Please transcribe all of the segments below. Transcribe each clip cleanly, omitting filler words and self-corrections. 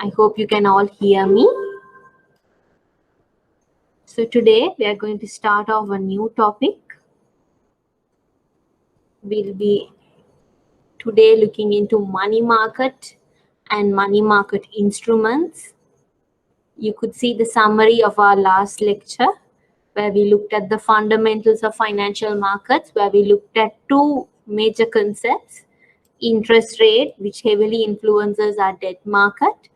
I hope you can all hear me. So today we are going to start off a new topic. We'll be today looking into money market and money market instruments. You could see the summary of our last lecture where we looked at the fundamentals of financial markets, where we looked at two major concepts: interest rate, which heavily influences our debt market,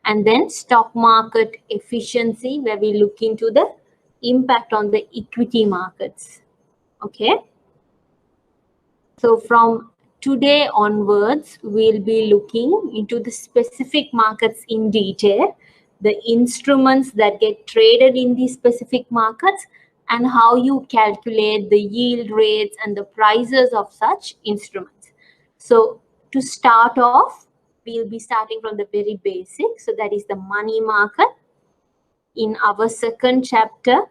and then stock market efficiency, where we look into the impact on the equity markets. Okay, so from today onwards, we'll be looking into the specific markets in detail, the instruments that get traded in these specific markets, and how you calculate the yield rates and the prices of such instruments. So to start off, we'll be starting from the very basic. So that is the money market. In our second chapter,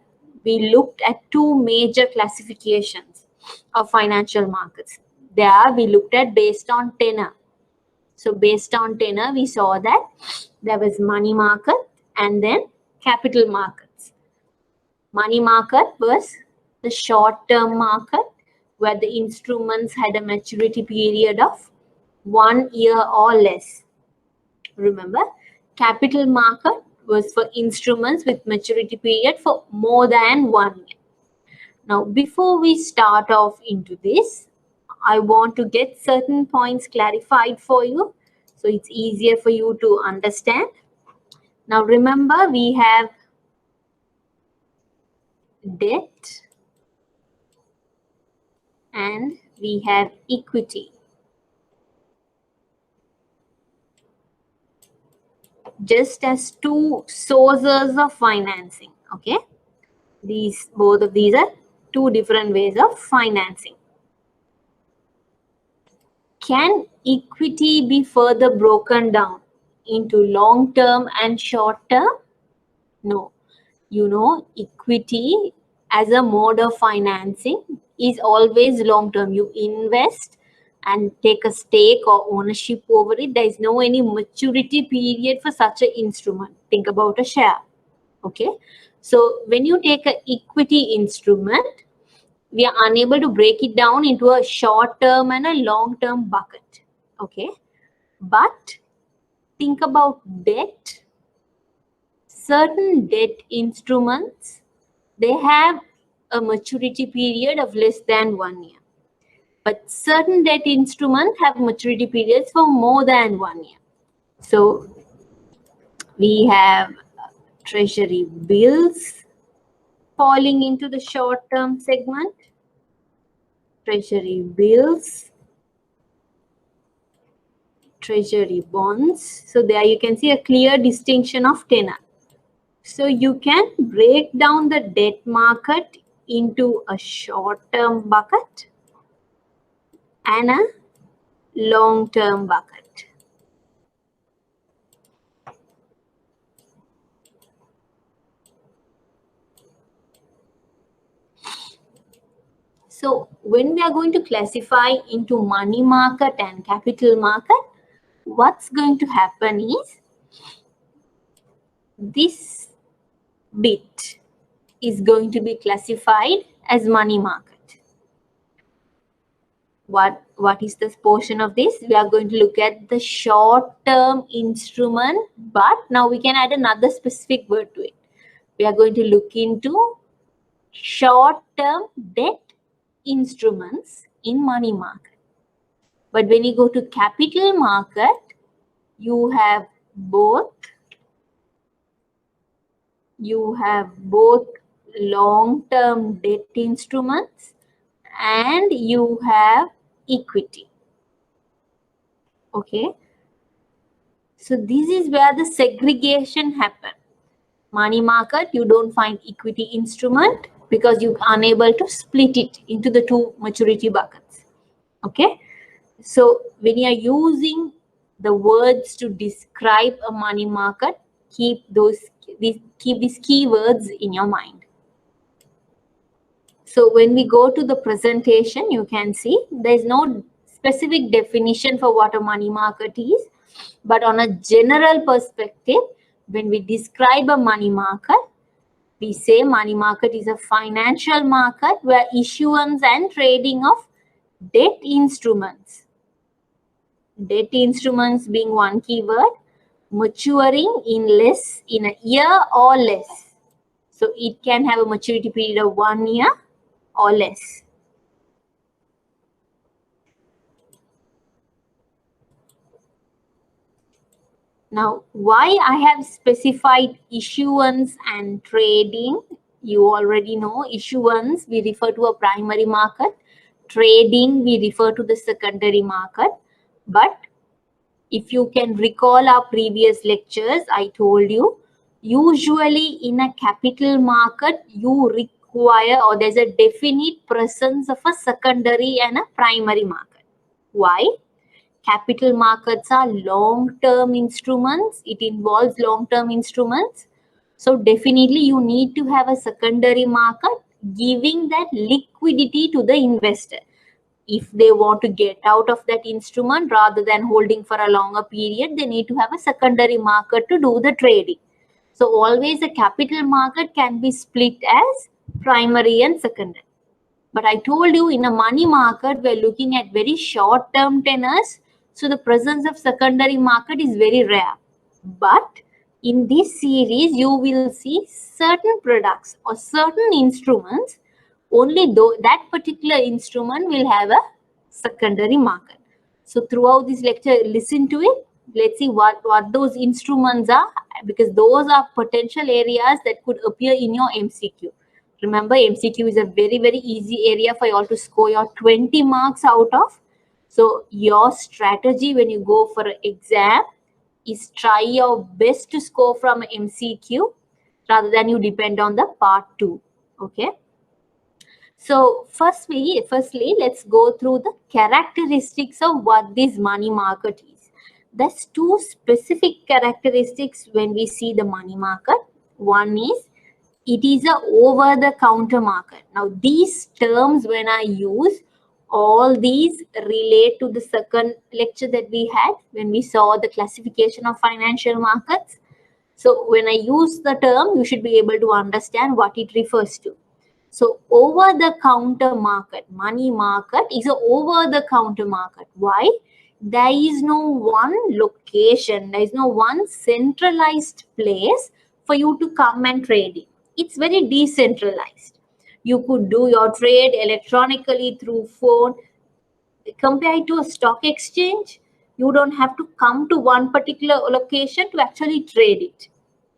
we looked at two major classifications of financial markets. There we looked at based on tenor. So based on tenor, we saw that there was money market and then capital markets. Money market was the short-term market where the instruments had a maturity period of 1 year or less. Remember, capital market was for instruments with maturity period for more than 1 year. Now, before we start off into this, I want to get certain points clarified for you so it's easier for you to understand. Now, remember, we have debt and we have equity. Just as two sources of financing. Okay, both of these are two different ways of financing. Can equity be further broken down into long-term and short-term? No. You know, equity as a mode of financing is always long-term. You invest and take a stake or ownership over it. There is no any maturity period for such an instrument. Think about a share. Okay. So when you take an equity instrument, we are unable to break it down into a short-term and a long-term bucket. Okay. But think about debt. Certain debt instruments, they have a maturity period of less than 1 year. But certain debt instruments have maturity periods for more than 1 year. So we have treasury bills falling into the short-term segment. Treasury bills, treasury bonds. So there you can see a clear distinction of tenor. So you can break down the debt market into a short-term bucket and a long-term bucket. So when we are going to classify into money market and capital market, what's going to happen is this bit is going to be classified as money market. What is this portion of this? We are going to look at the short-term instrument, but now we can add another specific word to it. We are going to look into short-term debt instruments in money market. But when you go to capital market, you have both long-term debt instruments and you have equity. Okay. So this is where the segregation happens. Money market, you don't find equity instrument because you're unable to split it into the two maturity buckets. Okay. So when you are using the words to describe a money market, keep these keywords in your mind. So when we go to the presentation, you can see there is no specific definition for what a money market is. But on a general perspective, when we describe a money market, we say money market is a financial market where issuance and trading of debt instruments being one keyword, maturing in a year or less. So it can have a maturity period of 1 year or less. Now, why I have specified issuance and trading? You already know issuance, we refer to a primary market. Trading, we refer to the secondary market. But if you can recall our previous lectures, I told you, usually in a capital market, you require, or there's a definite presence of a secondary and a primary market. Why? Capital markets are long-term instruments. It involves long-term instruments. So definitely you need to have a secondary market giving that liquidity to the investor. If they want to get out of that instrument rather than holding for a longer period, they need to have a secondary market to do the trading. So always a capital market can be split as primary and secondary. But I told you in a money market, we're looking at very short-term tenors. So the presence of secondary market is very rare. But in this series, you will see certain products or certain instruments, only though that particular instrument will have a secondary market. So throughout this lecture, listen to it. Let's see what those instruments are, because those are potential areas that could appear in your MCQ. Remember, MCQ is a very, very easy area for you all to score your 20 marks out of. So your strategy when you go for an exam is try your best to score from MCQ rather than you depend on the part 2. Okay. So firstly, let's go through the characteristics of what this money market is. There's two specific characteristics when we see the money market. One is it is a over-the-counter market. Now, these terms when I use, all these relate to the second lecture that we had when we saw the classification of financial markets. So when I use the term, you should be able to understand what it refers to. So over-the-counter market, money market is an over-the-counter market. Why? There is no one location, there is no one centralized place for you to come and trade it. It's very decentralized. You could do your trade electronically through phone. Compared to a stock exchange, you don't have to come to one particular location to actually trade it.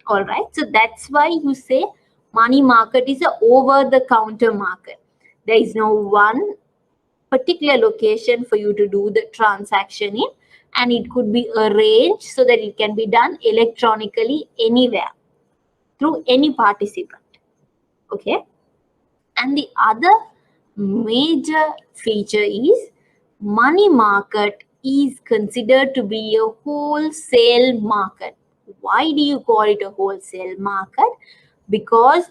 All right. So that's why you say money market is an over-the-counter market. There is no one particular location for you to do the transaction in, and it could be arranged so that it can be done electronically anywhere through any participant. Okay. And the other major feature is money market is considered to be a wholesale market. Why do you call it a wholesale market? Because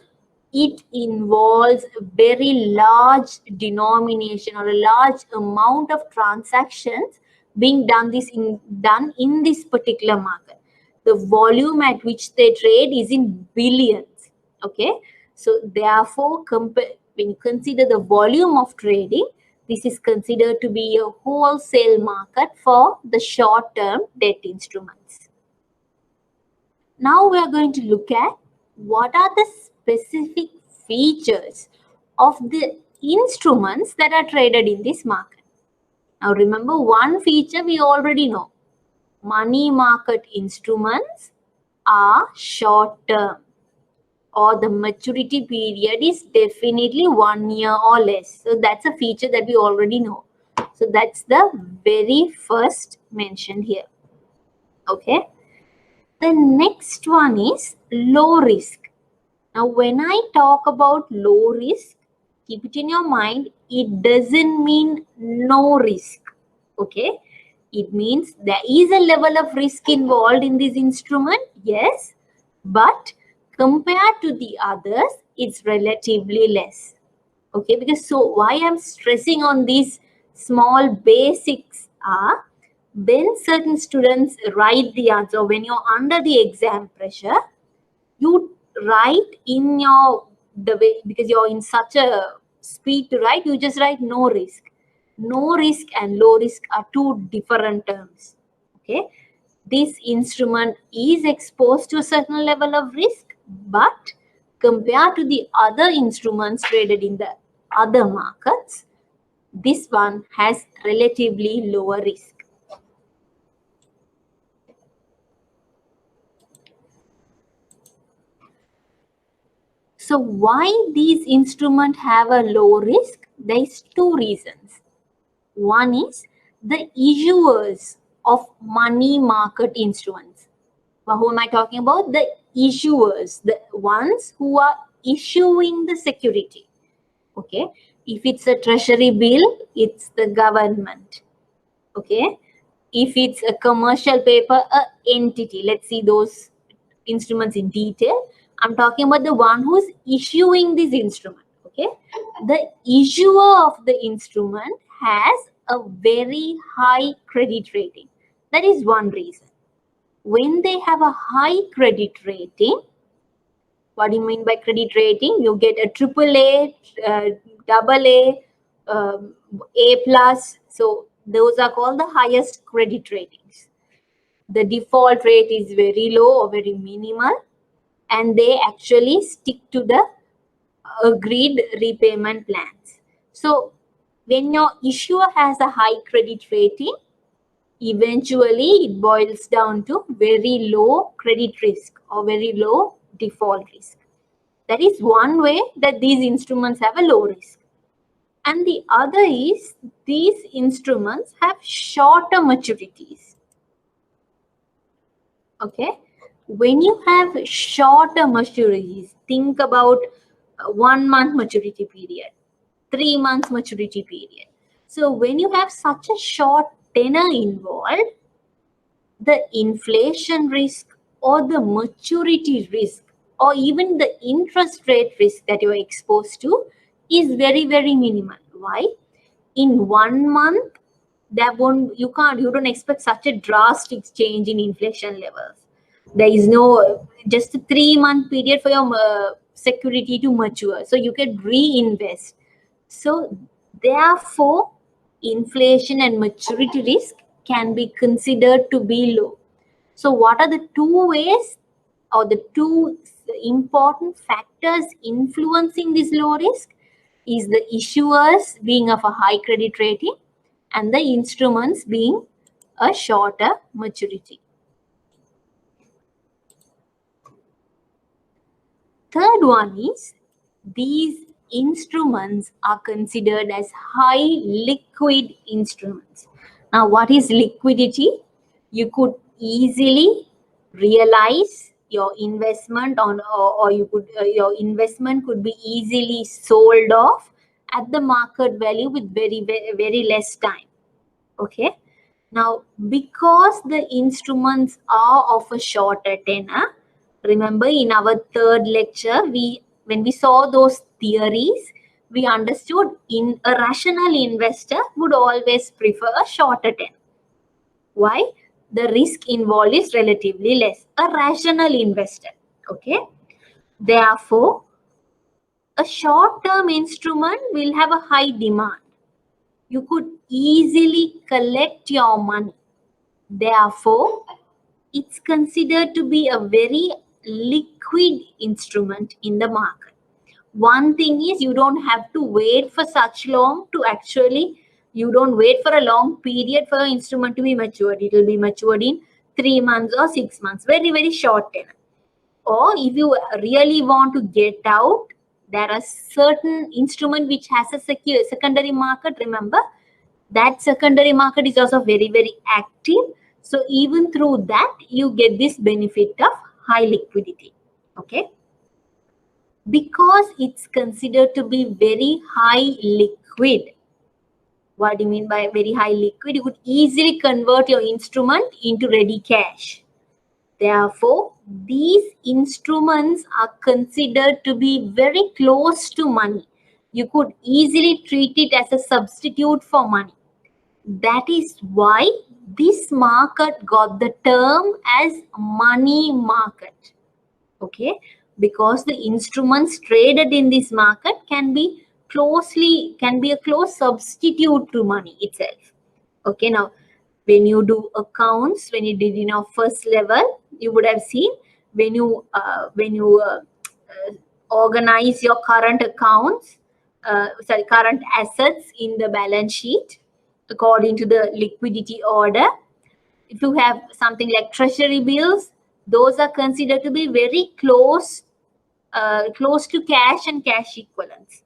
it involves a very large denomination or a large amount of transactions being done in this particular market. The volume at which they trade is in billions. Okay, so therefore, when you consider the volume of trading, this is considered to be a wholesale market for the short-term debt instruments. Now we are going to look at what are the specific features of the instruments that are traded in this market. Now remember, one feature we already know. Money market instruments are short-term, or the maturity period is definitely 1 year or less. So that's a feature that we already know. So that's the very first mention here. Okay. The next one is low risk. Now, when I talk about low risk, keep it in your mind, it doesn't mean no risk. Okay. It means there is a level of risk involved in this instrument, yes, but compared to the others, it's relatively less. Okay, because so why I'm stressing on these small basics are when certain students write the answer, when you're under the exam pressure, you write in the way, because you're in such a speed to write, you just write no risk. No risk and low risk are two different terms. Okay, this instrument is exposed to a certain level of risk, but compared to the other instruments traded in the other markets, this one has relatively lower risk. So why these instruments have a low risk? There is two reasons. One is the issuers of money market instruments. Well, who am I talking about? The issuers, the ones who are issuing the security. Okay, if it's a treasury bill, it's the government. Okay, if it's a commercial paper, a entity. Let's see those instruments in detail. I'm talking about the one who's issuing this instrument. Okay, the issuer of the instrument has a very high credit rating. That is one reason. When they have a high credit rating, what do you mean by credit rating? You get a AAA, AA, A plus. So those are called the highest credit ratings. The default rate is very low or very minimal, and they actually stick to the agreed repayment plans. So when your issuer has a high credit rating, eventually it boils down to very low credit risk or very low default risk. That is one way that these instruments have a low risk. And the other is these instruments have shorter maturities. Okay, when you have shorter maturities, think about 1 month maturity period, 3 months maturity period. So when you have such a short tenor involved, the inflation risk or the maturity risk or even the interest rate risk that you're exposed to is very, very minimal. Why? In 1 month, you don't expect such a drastic change in inflation levels. There is no just a 3-month period for your security to mature, so you can reinvest. So therefore, inflation and maturity risk can be considered to be low. So what are the two ways or the two important factors influencing this low risk? Is the issuers being of a high credit rating and the instruments being a shorter maturity. Third one is these instruments are considered as high liquid instruments. Now, what is liquidity? You could easily realize your investment or you could your investment could be easily sold off at the market value with very less time. Okay, now because the instruments are of a shorter tenor, remember in our third lecture when we saw those theories, we understood a rational investor would always prefer a shorter tenor. Why? The risk involved is relatively less. A rational investor. Okay. Therefore, a short-term instrument will have a high demand. You could easily collect your money. Therefore, it's considered to be a very liquid instrument in the market. One thing is you don't have to wait for such long to actually, you don't wait for a long period for your instrument to be matured. It will be matured in 3 months or 6 months, very, very short tenor. Or if you really want to get out, there are certain instrument which has a secondary market. Remember, that secondary market is also very, very active. So even through that, you get this benefit of high liquidity. Okay. Because it's considered to be very high liquid. What do you mean by very high liquid? You could easily convert your instrument into ready cash. Therefore, these instruments are considered to be very close to money. You could easily treat it as a substitute for money. That is why this market got the term as money market. Okay, because the instruments traded in this market can be a close substitute to money itself. Okay, now when you do accounts, when you did in our first level, you would have seen when you organize your current accounts, current assets in the balance sheet according to the liquidity order. If you have something like treasury bills, those are considered to be very close to cash and cash equivalents.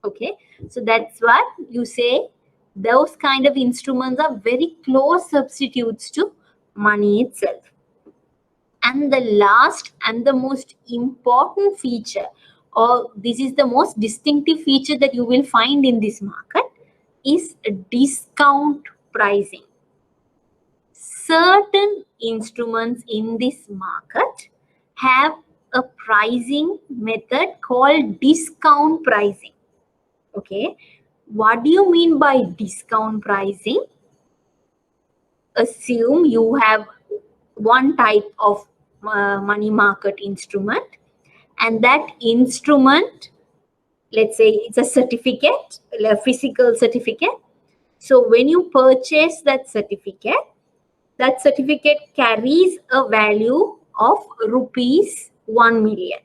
Okay, so that's what you say. Those kind of instruments are very close substitutes to money itself. And the last and the most important feature, or this is the most distinctive feature that you will find in this market, is discount pricing. Certain instruments in this market have a pricing method called discount pricing. Okay, what do you mean by discount pricing? Assume you have one type of money market instrument, and that instrument, let's say it's a certificate, a physical certificate. So when you purchase that certificate carries a value of rupees 1 million.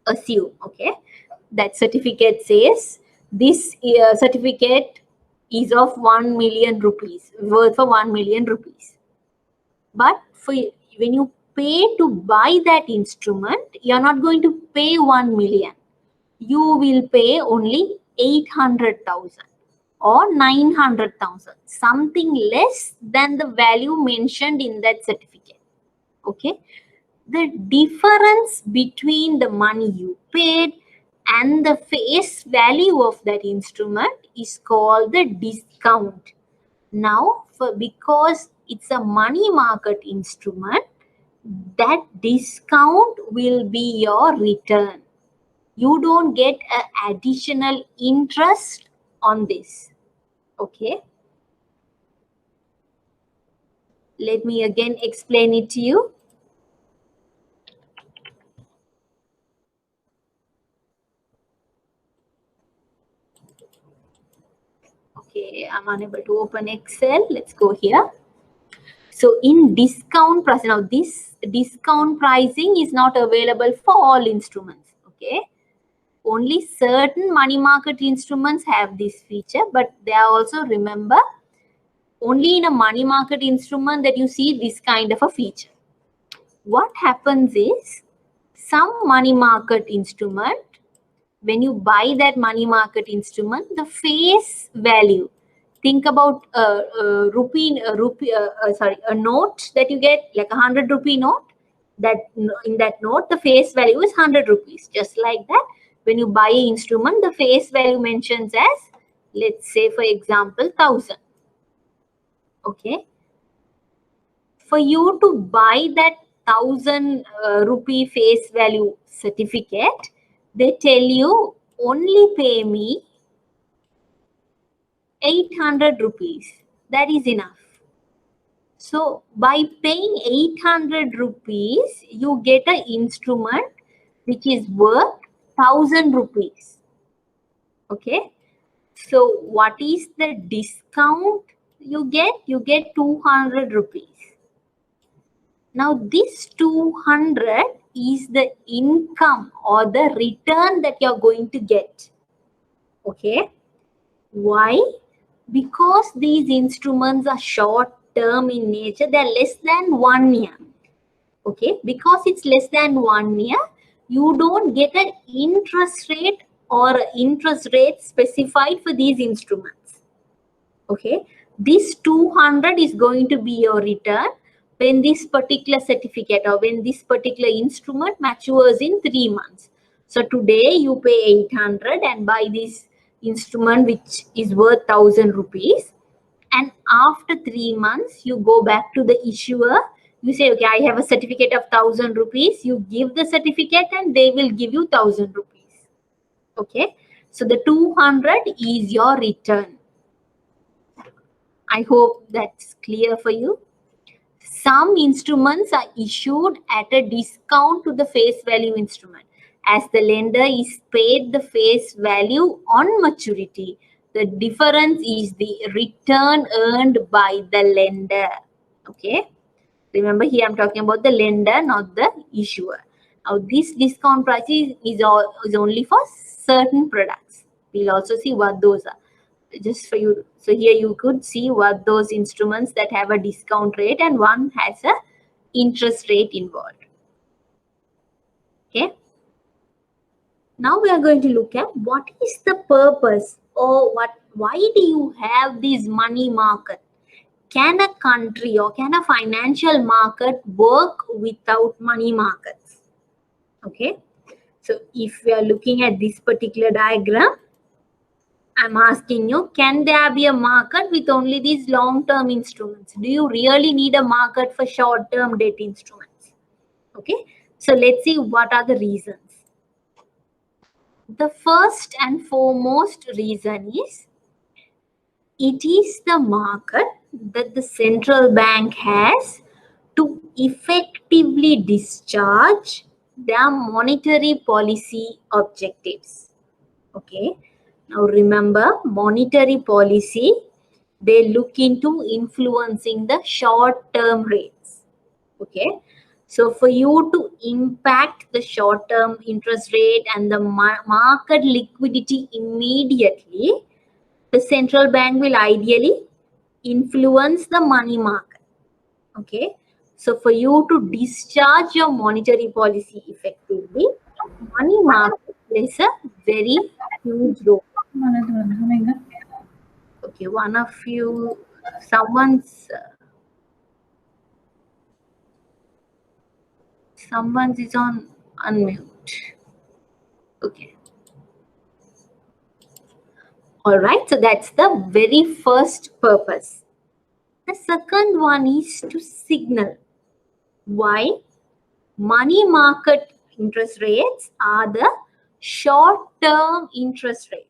Assume, okay, that certificate says this certificate is of 1 million rupees, worth for 1 million rupees. But when you pay to buy that instrument, you're not going to pay 1 million. You will pay only 800,000 or 900,000, something less than the value mentioned in that certificate. Okay, the difference between the money you paid and the face value of that instrument is called the discount. Now, because it's a money market instrument, that discount will be your return. You don't get an additional interest on this. Okay. Let me again explain it to you. Okay, I'm unable to open Excel. Let's go here. So in discount pricing, now this discount pricing is not available for all instruments. Okay, only certain money market instruments have this feature, but they are also, remember, only in a money market instrument that you see this kind of a feature. What happens is, some money market instrument, when you buy that money market instrument, the face value, think about a note that you get, like 100 rupee note. That in that note, the face value is 100 rupees. Just like that, when you buy an instrument, the face value mentions as, let's say for example, 1,000. Okay, for you to buy that 1,000 rupee face value certificate, they tell you only pay me 800 rupees. That is enough. So by paying 800 rupees, you get an instrument which is worth 1,000 rupees. Okay. So what is the discount you get? You get 200 rupees. Now this 200 is the income or the return that you're going to get. Okay. Why? Because these instruments are short term in nature, they're less than 1 year. Okay, because it's less than 1 year, you don't get an interest rate or interest rate specified for these instruments. Okay, this 200 is going to be your return when this particular certificate or when this particular instrument matures in 3 months. So today you pay 800 and buy this instrument which is worth 1,000 rupees, and after 3 months you go back to the issuer. You say, okay, I have a certificate of 1,000 rupees. You give the certificate and they will give you 1,000 rupees. Okay, so the 200 is your return. I hope that's clear for you. Some instruments are issued at a discount to the face value instrument, as the lender is paid the face value on maturity. The difference is the return earned by the lender. Okay. Remember, here I'm talking about the lender, not the issuer. Now, this discount price is only for certain products. We'll also see what those are. Just for you. So here you could see what those instruments that have a discount rate and one has a interest rate involved. Okay. Now we are going to look at what is the purpose, or why do you have this money market? Can a country or can a financial market work without money markets? Okay. So if we are looking at this particular diagram, I'm asking you, can there be a market with only these long-term instruments? Do you really need a market for short-term debt instruments? Okay. So let's see what are the reasons. The first and foremost reason is it is the market that the central bank has to effectively discharge their monetary policy objectives. Okay. Now remember, monetary policy, they look into influencing the short-term rates. Okay. So for you to impact the short-term interest rate and the market liquidity immediately, the central bank will ideally influence the money market. Okay. So for you to discharge your monetary policy effectively, money market plays a very huge role. Okay, one of you, someone's is on unmute. Okay. All right, so that's the very first purpose. The second one is to signal why money market interest rates are the short-term interest rates.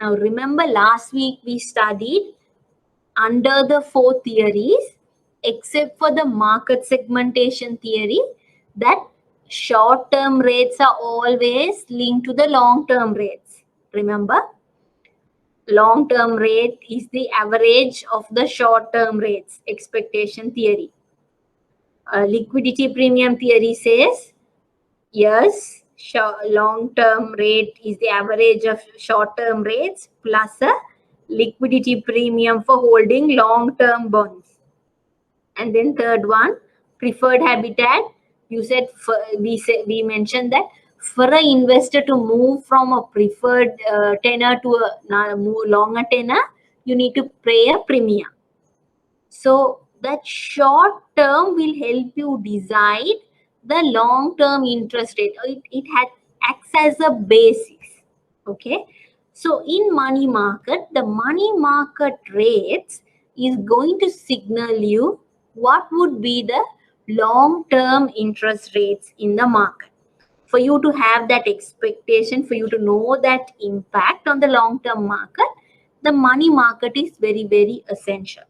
Now remember, last week we studied under the 4 theories, except for the market segmentation theory, that short-term rates are always linked to the long-term rates. Remember, long-term rate is the average of the short-term rates, expectation theory. Liquidity premium theory says, yes, long-term rate is the average of short-term rates plus a liquidity premium for holding long-term bonds. And then third one, preferred habitat. You said, we mentioned that for an investor to move from a preferred tenor to a longer tenor, you need to pay a premium. So that short term will help you decide the long-term interest rate. It acts as a basis. Okay. So in money market, the money market rates is going to signal you what would be the long-term interest rates in the market. For you to have that expectation, for you to know that impact on the long-term market, the money market is very, very essential.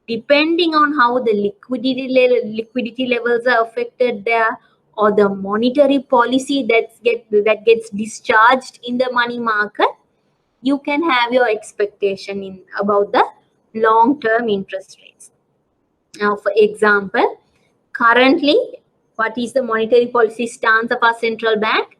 Depending on how the liquidity levels are affected there, or the monetary policy that gets discharged in the money market, you can have your expectation about the long-term interest rates. Now, for example, currently, what is the monetary policy stance of our central bank?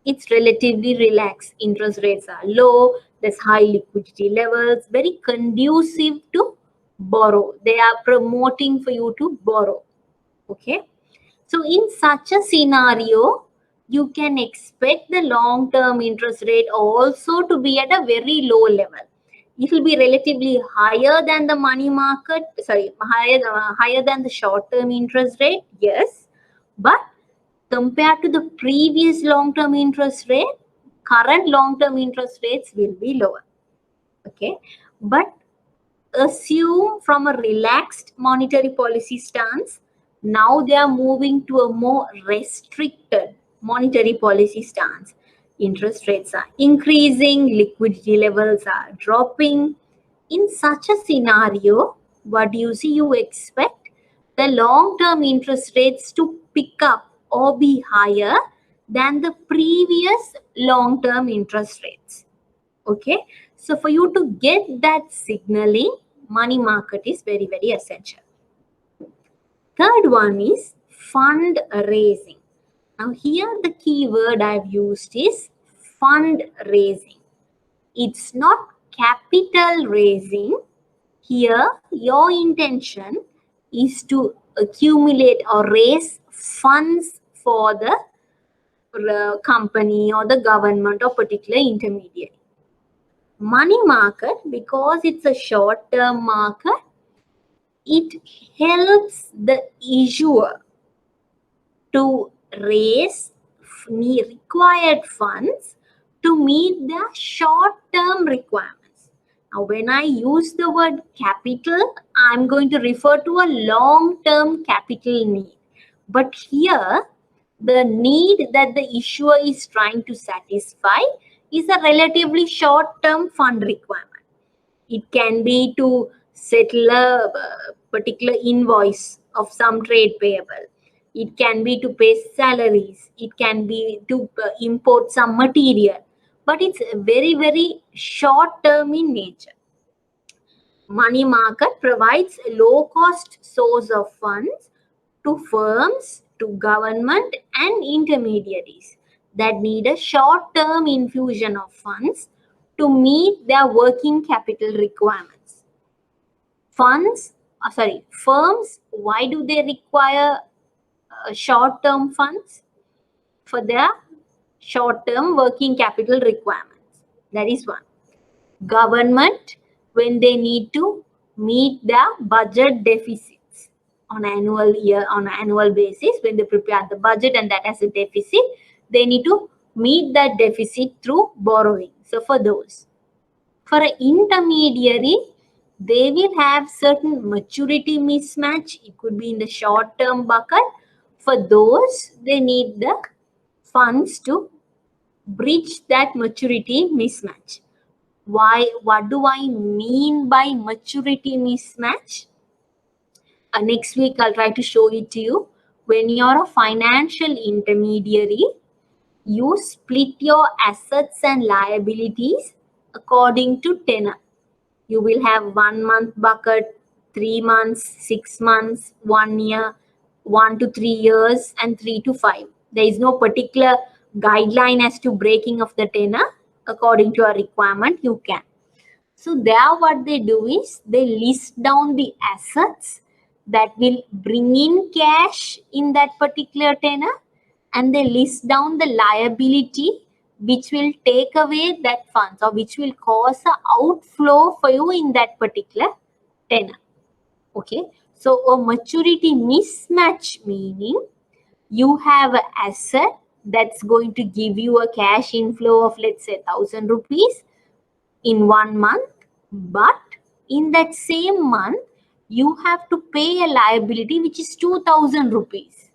It's relatively relaxed. Interest rates are low. There's high liquidity levels, very conducive to borrow. They are promoting for you to borrow. Okay. So in such a scenario, you can expect the long-term interest rate also to be at a very low level. It will be relatively higher than the money market, higher than the short-term interest rate, yes. But compared to the previous long-term interest rate, current long-term interest rates will be lower. Okay. But assume from a relaxed monetary policy stance, now they are moving to a more restricted monetary policy stance. Interest rates are increasing, liquidity levels are dropping. In such a scenario, what do you see? You expect the long-term interest rates to pick up or be higher than the previous long-term interest rates. Okay, so for you to get that signaling, money market is very, very essential. Third one is fund raising. Now here the key word I've used is fund raising. It's not capital raising. Here your intention is to accumulate or raise funds for the company or the government or particular intermediary. Money market, because it's a short-term market, it helps the issuer to raise required funds to meet their short-term requirements. Now, when I use the word capital, I'm going to refer to a long-term capital need. But here, the need that the issuer is trying to satisfy is a relatively short-term fund requirement. It can be to settle a particular invoice of some trade payable. It can be to pay salaries. It can be to import some material. But it's very, very short term in nature. Money market provides a low cost source of funds to firms, to government and intermediaries that need a short term infusion of funds to meet their working capital requirements. Firms, why do they require short-term funds? For their short-term working capital requirements. That is one. Government, when they need to meet their budget deficits on annual basis, when they prepare the budget and that has a deficit, they need to meet that deficit through borrowing. So for those. For an intermediary, they will have certain maturity mismatch. It could be in the short-term bucket. For those, they need the funds to bridge that maturity mismatch. Why? What do I mean by maturity mismatch? Next week, I'll try to show it to you. When you're a financial intermediary, you split your assets and liabilities according to tenor. You will have 1 month bucket, 3 months, 6 months, 1 year, 1 to 3 years, and 3 to 5. There is no particular guideline as to breaking of the tenor. According to your requirement, you can. So there what they do is they list down the assets that will bring in cash in that particular tenor, and they list down the liability which will take away that funds or which will cause an outflow for you in that particular tenor. Okay, so a maturity mismatch meaning you have an asset that's going to give you a cash inflow of, let's say, 1,000 rupees in 1 month, but in that same month you have to pay a liability which is 2,000 rupees.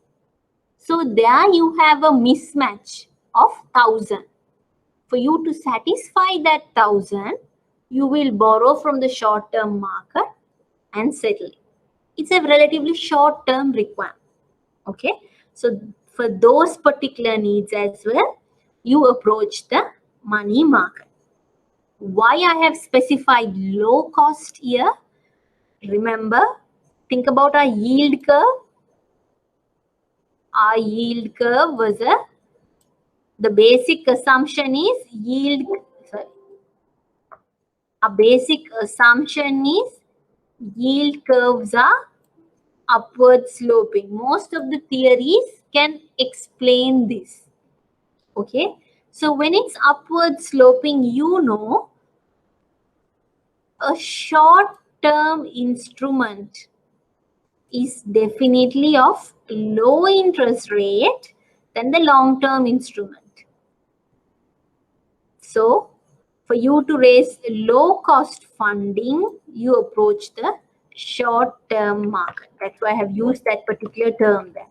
So there you have a mismatch of 1,000. For you to satisfy that 1,000, you will borrow from the short-term market and settle it. It's a relatively short-term requirement. Okay, so for those particular needs as well, you approach the money market. Why I have specified low cost here? Remember, think about our yield curve. Our yield curve was the basic assumption is a basic assumption is yield curves are upward sloping. Most of the theories can explain this. Okay, so when it's upward sloping, you know, a short term instrument is definitely of low interest rate than the long term instrument. So for you to raise low cost funding, you approach the short term market. That's why I have used that particular term there.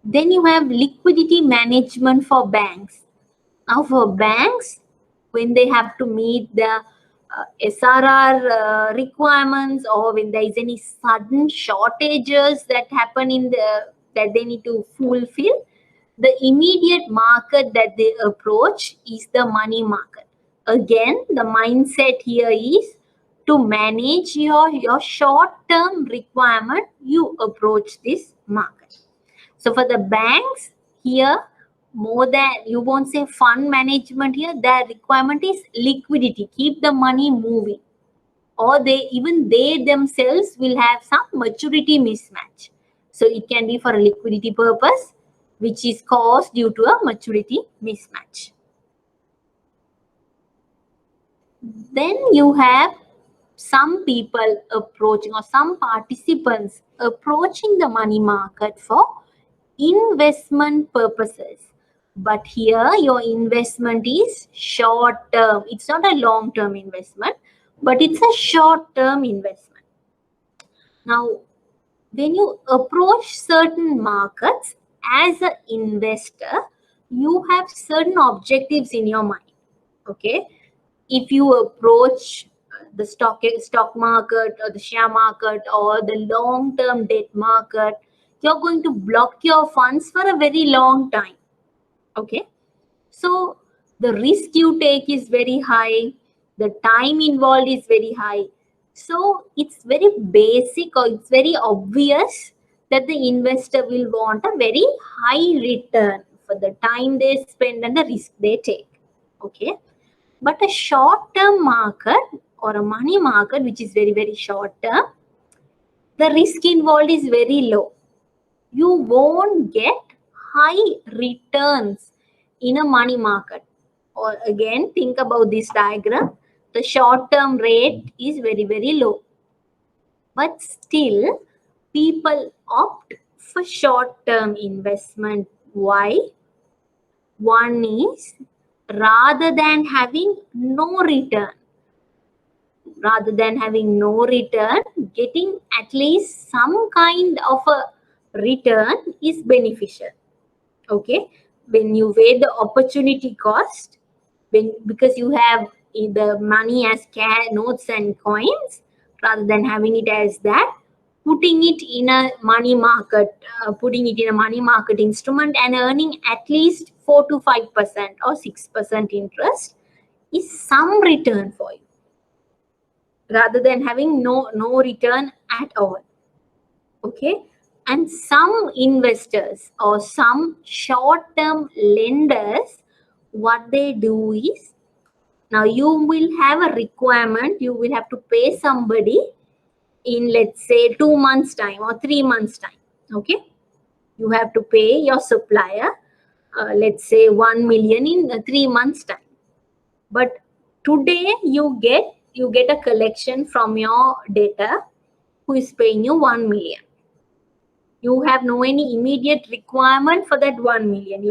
Then you have liquidity management for banks. Now for banks, when they have to meet the SRR requirements, or when there is any sudden shortages that happen in that they need to fulfill, the immediate market that they approach is the money market. Again, the mindset here is to manage your short-term requirement, you approach this market. So for the banks here, more than, you won't say fund management here, their requirement is liquidity, keep the money moving. Or they themselves will have some maturity mismatch. So it can be for a liquidity purpose, which is caused due to a maturity mismatch. Then you have some people approaching, or some participants approaching the money market for investment purposes. But here your investment is short term. It's not a long term investment, but it's a short term investment. Now, when you approach certain markets as an investor, you have certain objectives in your mind. Okay, if you approach the stock market, or the share market, or the long term debt market, you're going to block your funds for a very long time. Okay, so the risk you take is very high, the time involved is very high. So it's very basic, or it's very obvious that the investor will want a very high return for the time they spend and the risk they take. Okay, but a short-term market, or a money market, which is very, very short-term, the risk involved is very low. You won't get high returns in a money market. Or again, think about this diagram. The short-term rate is very, very low. But still, people opt for short-term investment. Why? One is, rather than having no return, getting at least some kind of a return is beneficial. Okay, when you weigh the opportunity cost, because you have the money as notes and coins, rather than having it as that, putting it in a money market instrument and earning at least 4 to 5% or 6% interest is some return for you, rather than having no return at all. Okay, and some investors or some short-term lenders, what they do is, now you will have a requirement, you will have to pay somebody in, let's say, 2 months time or 3 months time. Okay, you have to pay your supplier, let's say 1 million in 3 months time. But today you get a collection from your debtor who is paying you 1 million. You have no any immediate requirement for that 1 million.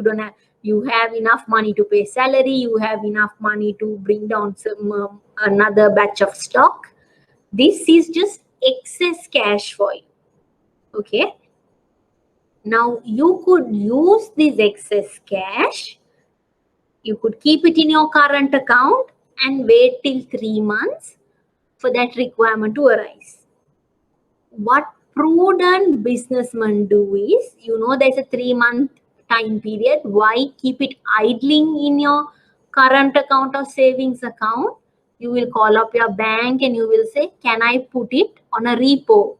You have enough money to pay salary, you have enough money to bring down some another batch of stock. This is just excess cash for you. Okay, now you could use this excess cash, you could keep it in your current account and wait till 3 months for that requirement to arise. What prudent businessmen do is, there's a 3-month time period. Why keep it idling in your current account or savings account? You will call up your bank and you will say, can I put it on a repo?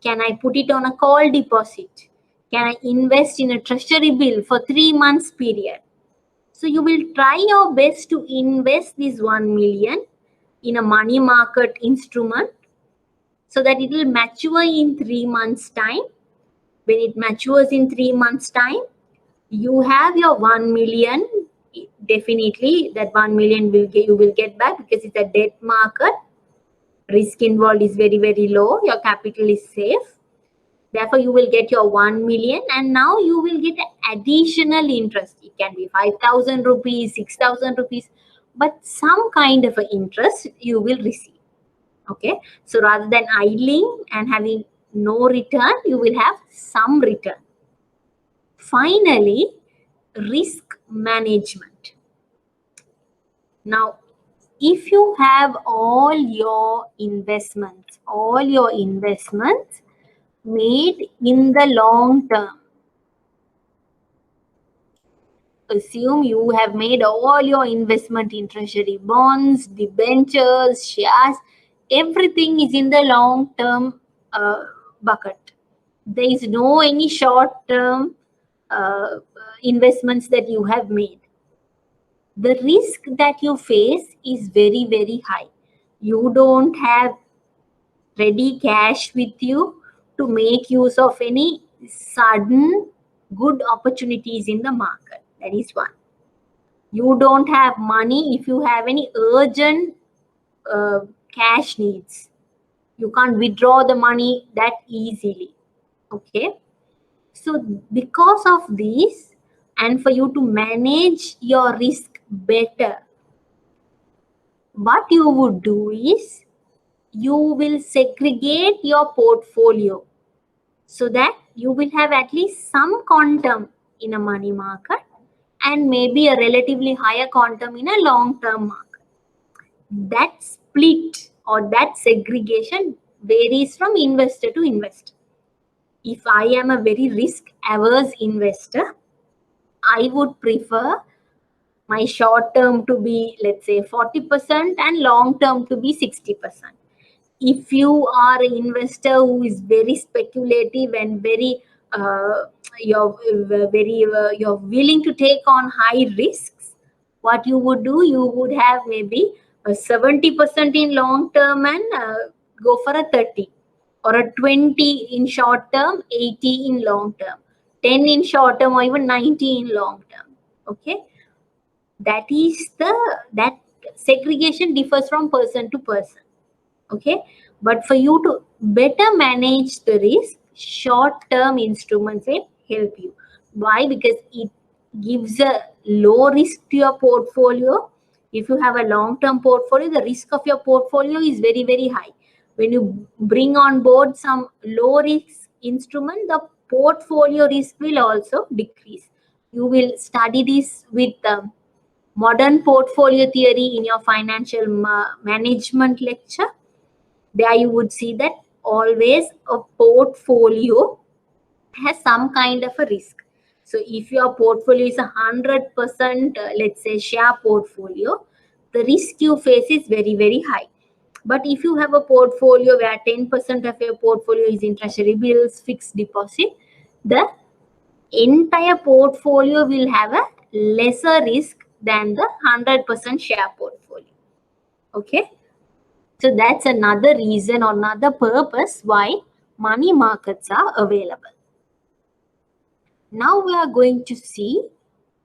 Can I put it on a call deposit? Can I invest in a treasury bill for 3 months period? So you will try your best to invest this 1 million in a money market instrument, so that it will mature in 3 months time. When it matures in 3 months time, you have your 1 million. Definitely that 1 million you will get back, because it's a debt market. Risk involved is very, very low. Your capital is safe. Therefore, you will get your 1 million, and now you will get additional interest. It can be 5,000 rupees, 6,000 rupees, but some kind of an interest you will receive. Okay, so rather than idling and having no return, you will have some return. Finally, risk management. Now, if you have all your investments made in the long term, assume you have made all your investment in treasury bonds, debentures, shares, everything is in the long term bucket. There is no any short term investments that you have made. The risk that you face is very, very high. You don't have ready cash with you to make use of any sudden good opportunities in the market. That is one. You don't have money if you have any urgent uh, cash needs. You can't withdraw the money that easily. Okay. So because of this, and for you to manage your risk better, what you would do is you will segregate your portfolio so that you will have at least some quantum in a money market and maybe a relatively higher quantum in a long-term market. That split or that segregation varies from investor to investor. If I am a very risk-averse investor, I would prefer my short term to be, let's say, 40% and long term to be 60%. If you are an investor who is very speculative and very you're willing to take on high risks, what you would do, you would have maybe a 70% in long term and go for a 30, or a 20 in short term, 80 in long term, 10 in short term, or even 90 in long term. Okay, that segregation differs from person to person. Okay, but for you to better manage the risk, short term instruments will help you. Why? Because it gives a low risk to your portfolio. If you have a long term portfolio, the risk of your portfolio is very, very high. When you bring on board some low risk instrument, the portfolio risk will also decrease. You will study this with modern portfolio theory in your financial management lecture. There you would see that always a portfolio has some kind of a risk. So if your portfolio is 100%, let's say, share portfolio, the risk you face is very, very high. But if you have a portfolio where 10% of your portfolio is in treasury bills, fixed deposit, the entire portfolio will have a lesser risk than the 100% share portfolio. Okay. So that's another reason or another purpose why money markets are available. Now we are going to see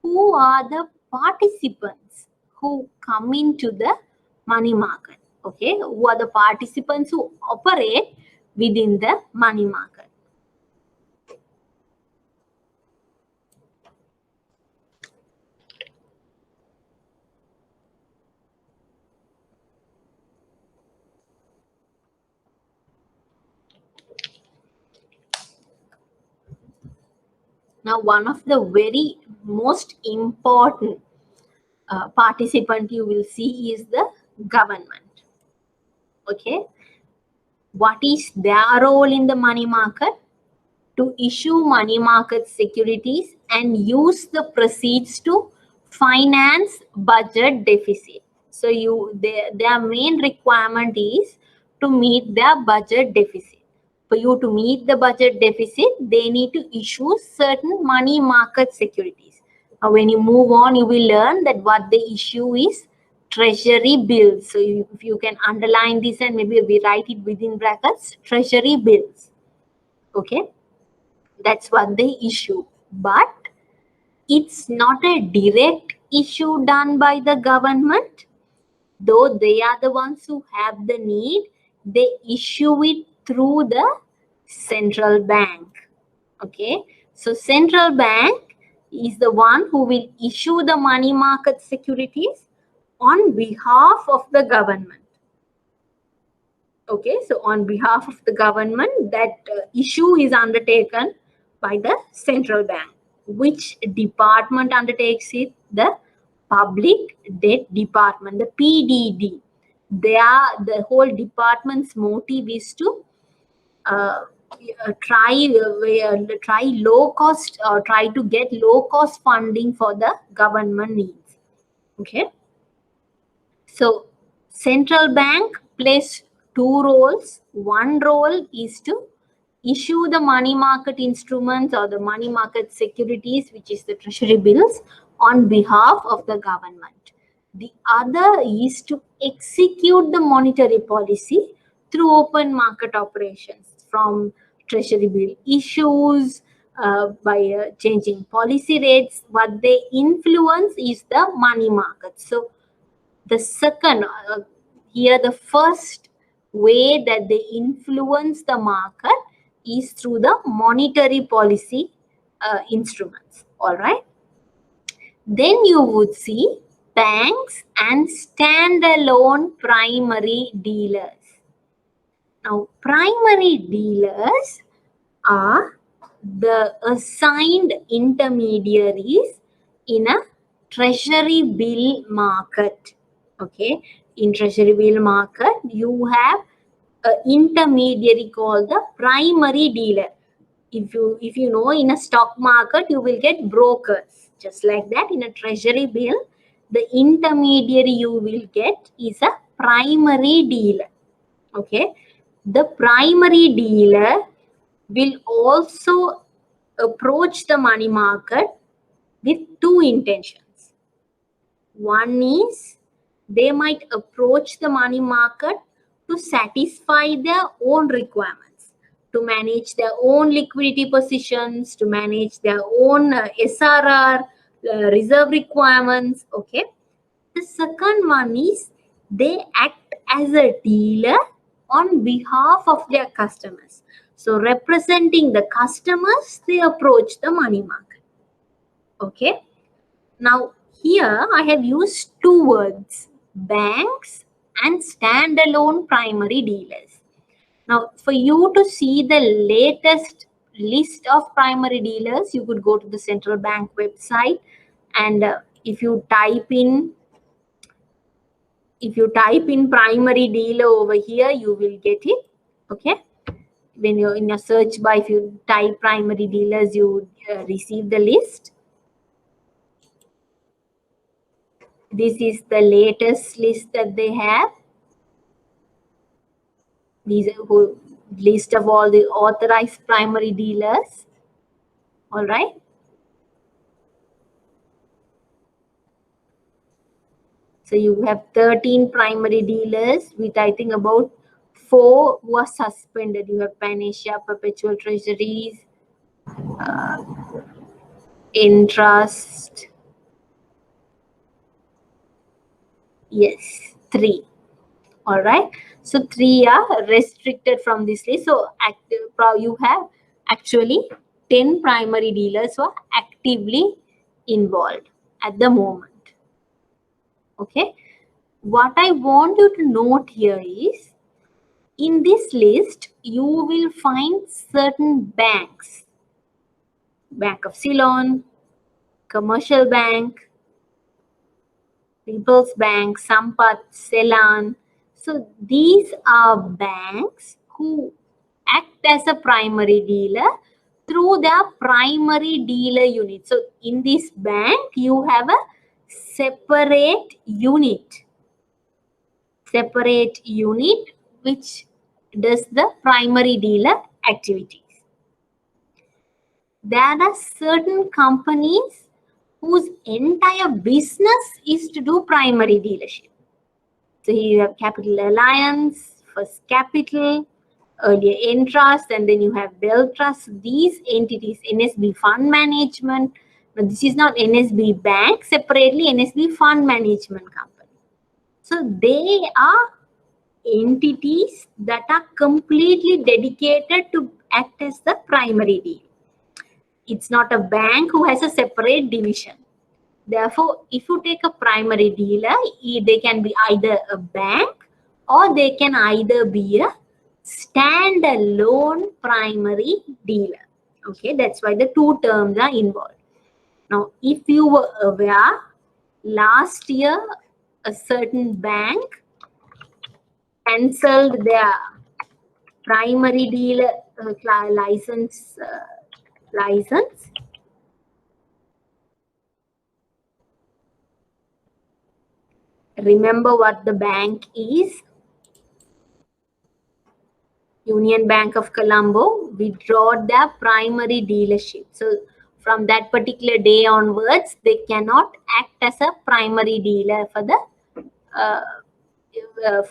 who are the participants who come into the money market. Okay, who are the participants who operate within the money market. Now, one of the very most important participant you will see is the government. Okay, what is their role in the money market? To issue money market securities and use the proceeds to finance budget deficit. So their main requirement is to meet their budget deficit. For you to meet the budget deficit, they need to issue certain money market securities. Now, when you move on, you will learn that what they issue is treasury bills. So if you can underline this and maybe we write it within brackets, treasury bills. Okay. That's what they issue. But it's not a direct issue done by the government. Though they are the ones who have the need, they issue it through the central bank. Okay. So central bank is the one who will issue the money market securities on behalf of the government. Okay. So on behalf of the government, that issue is undertaken by the central bank. Which department undertakes it? The Public Debt Department, the PDD. The whole department's motive is to try low cost, or try to get low cost funding for the government needs. Okay, so central bank plays two roles. One role is to issue the money market instruments or the money market securities, which is the treasury bills, on behalf of the government. The other is to execute the monetary policy through open market operations, from treasury bill issues, by changing policy rates. What they influence is the money market. So the second, here the first way that they influence the market is through the monetary policy instruments. All right. Then you would see banks and standalone primary dealers. Now, primary dealers are the assigned intermediaries in a treasury bill market. Okay, in treasury bill market, you have an intermediary called the primary dealer. If you know, in a stock market, you will get brokers. Just like that, in a treasury bill, the intermediary you will get is a primary dealer. Okay, the primary dealer will also approach the money market with two intentions. One is they might approach the money market to satisfy their own requirements, to manage their own liquidity positions, to manage their own SRR, reserve requirements. Okay. The second one is they act as a dealer on behalf of their customers. So representing the customers, they approach the money market. Okay. Now here I have used two words, banks and standalone primary dealers. Now for you to see the latest list of primary dealers, you could go to the central bank website, and if you type in primary dealer over here, you will get it. Okay, when you're in your search bar, if you type primary dealers, you receive the list. This is the latest list that they have. These are who list of all the authorized primary dealers. All right. So you have 13 primary dealers, with I think about 4 who are suspended. You have Pan-Asia Perpetual Treasuries, Entrust. Yes, 3. All right. So 3 are restricted from this list. So you have actually 10 primary dealers who are actively involved at the moment. Okay. What I want you to note here is, in this list, you will find certain banks. Bank of Ceylon, Commercial Bank, People's Bank, Sampath, Ceylon. So these are banks who act as a primary dealer through their primary dealer unit. So in this bank, you have a separate unit which does the primary dealer activities. There are certain companies whose entire business is to do primary dealership. So here you have Capital Alliance, First Capital, earlier Entrust, and then you have Beltrust. These entities, NSB Fund Management. Now this is not NSB Bank separately, NSB Fund Management Company. So they are entities that are completely dedicated to act as the primary dealer. It's not a bank who has a separate division. Therefore, if you take a primary dealer, they can be either a bank or they can either be a standalone primary dealer. Okay, that's why the two terms are involved. Now, if you were aware, Last year, a certain bank cancelled their primary dealer license. Remember what the bank is? Union Bank of Colombo withdraw their primary dealership. So from that particular day onwards, they cannot act as a primary dealer for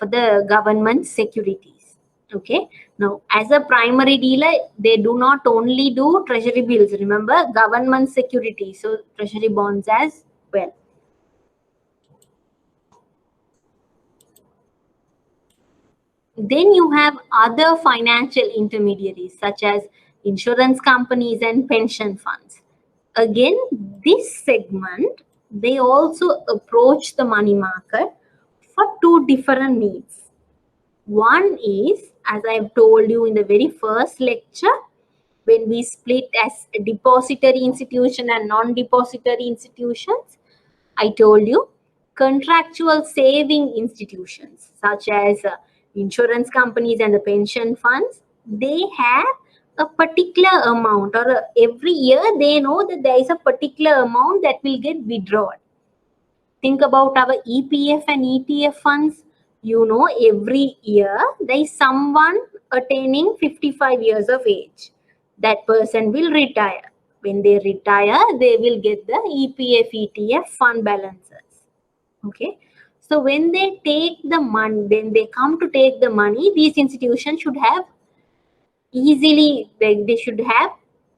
the government securities. Okay. Now, as a primary dealer, they do not only do treasury bills. Remember, government securities, so treasury bonds as well. Then you have other financial intermediaries such as insurance companies and pension funds. Again, this segment, they also approach the money market for two different needs. One is, as I've told you in the very first lecture, when we split as a depository institution and non-depository institutions, I told you contractual saving institutions such as insurance companies and the pension funds, they have a particular amount, or every year they know that there is a particular amount that will get withdrawn. Think about our EPF and ETF funds. You know, every year there is someone attaining 55 years of age. That person will retire. When they retire, they will get the EPF, ETF fund balances. Okay. So when they take the money, when they come to take the money, these institutions should have easily, they should have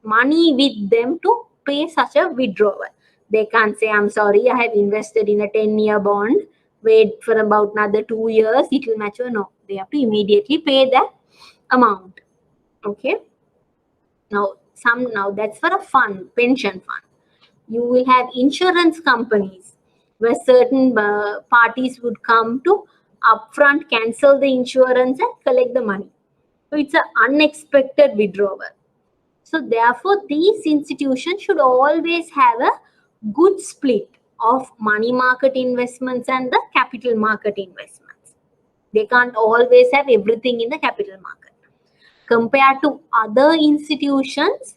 money with them to pay such a withdrawal. They can't say, I'm sorry, I have invested in a 10-year bond, wait for about another 2 years, it will mature. No, they have to immediately pay that amount. Okay. Now that's for a fund, pension fund. You will have insurance companies where certain parties would come to upfront cancel the insurance and collect the money. So it's an unexpected withdrawal. So therefore, these institutions should always have a good split of money market investments and the capital market investments. They can't always have everything in the capital market. Compared to other institutions,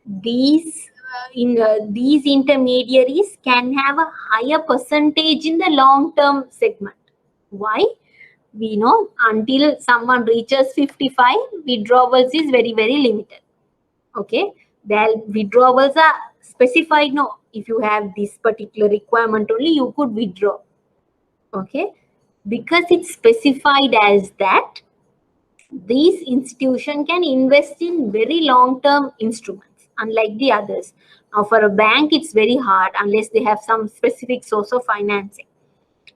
these intermediaries can have a higher percentage in the long-term segment. Why? We know until someone reaches 55, withdrawals is very, very limited. Okay, their withdrawals are specified. No, if you have this particular requirement only, you could withdraw. Okay, because it's specified as that, these institutions can invest in very long-term instruments, unlike the others. Now, for a bank, it's very hard unless they have some specific source of financing.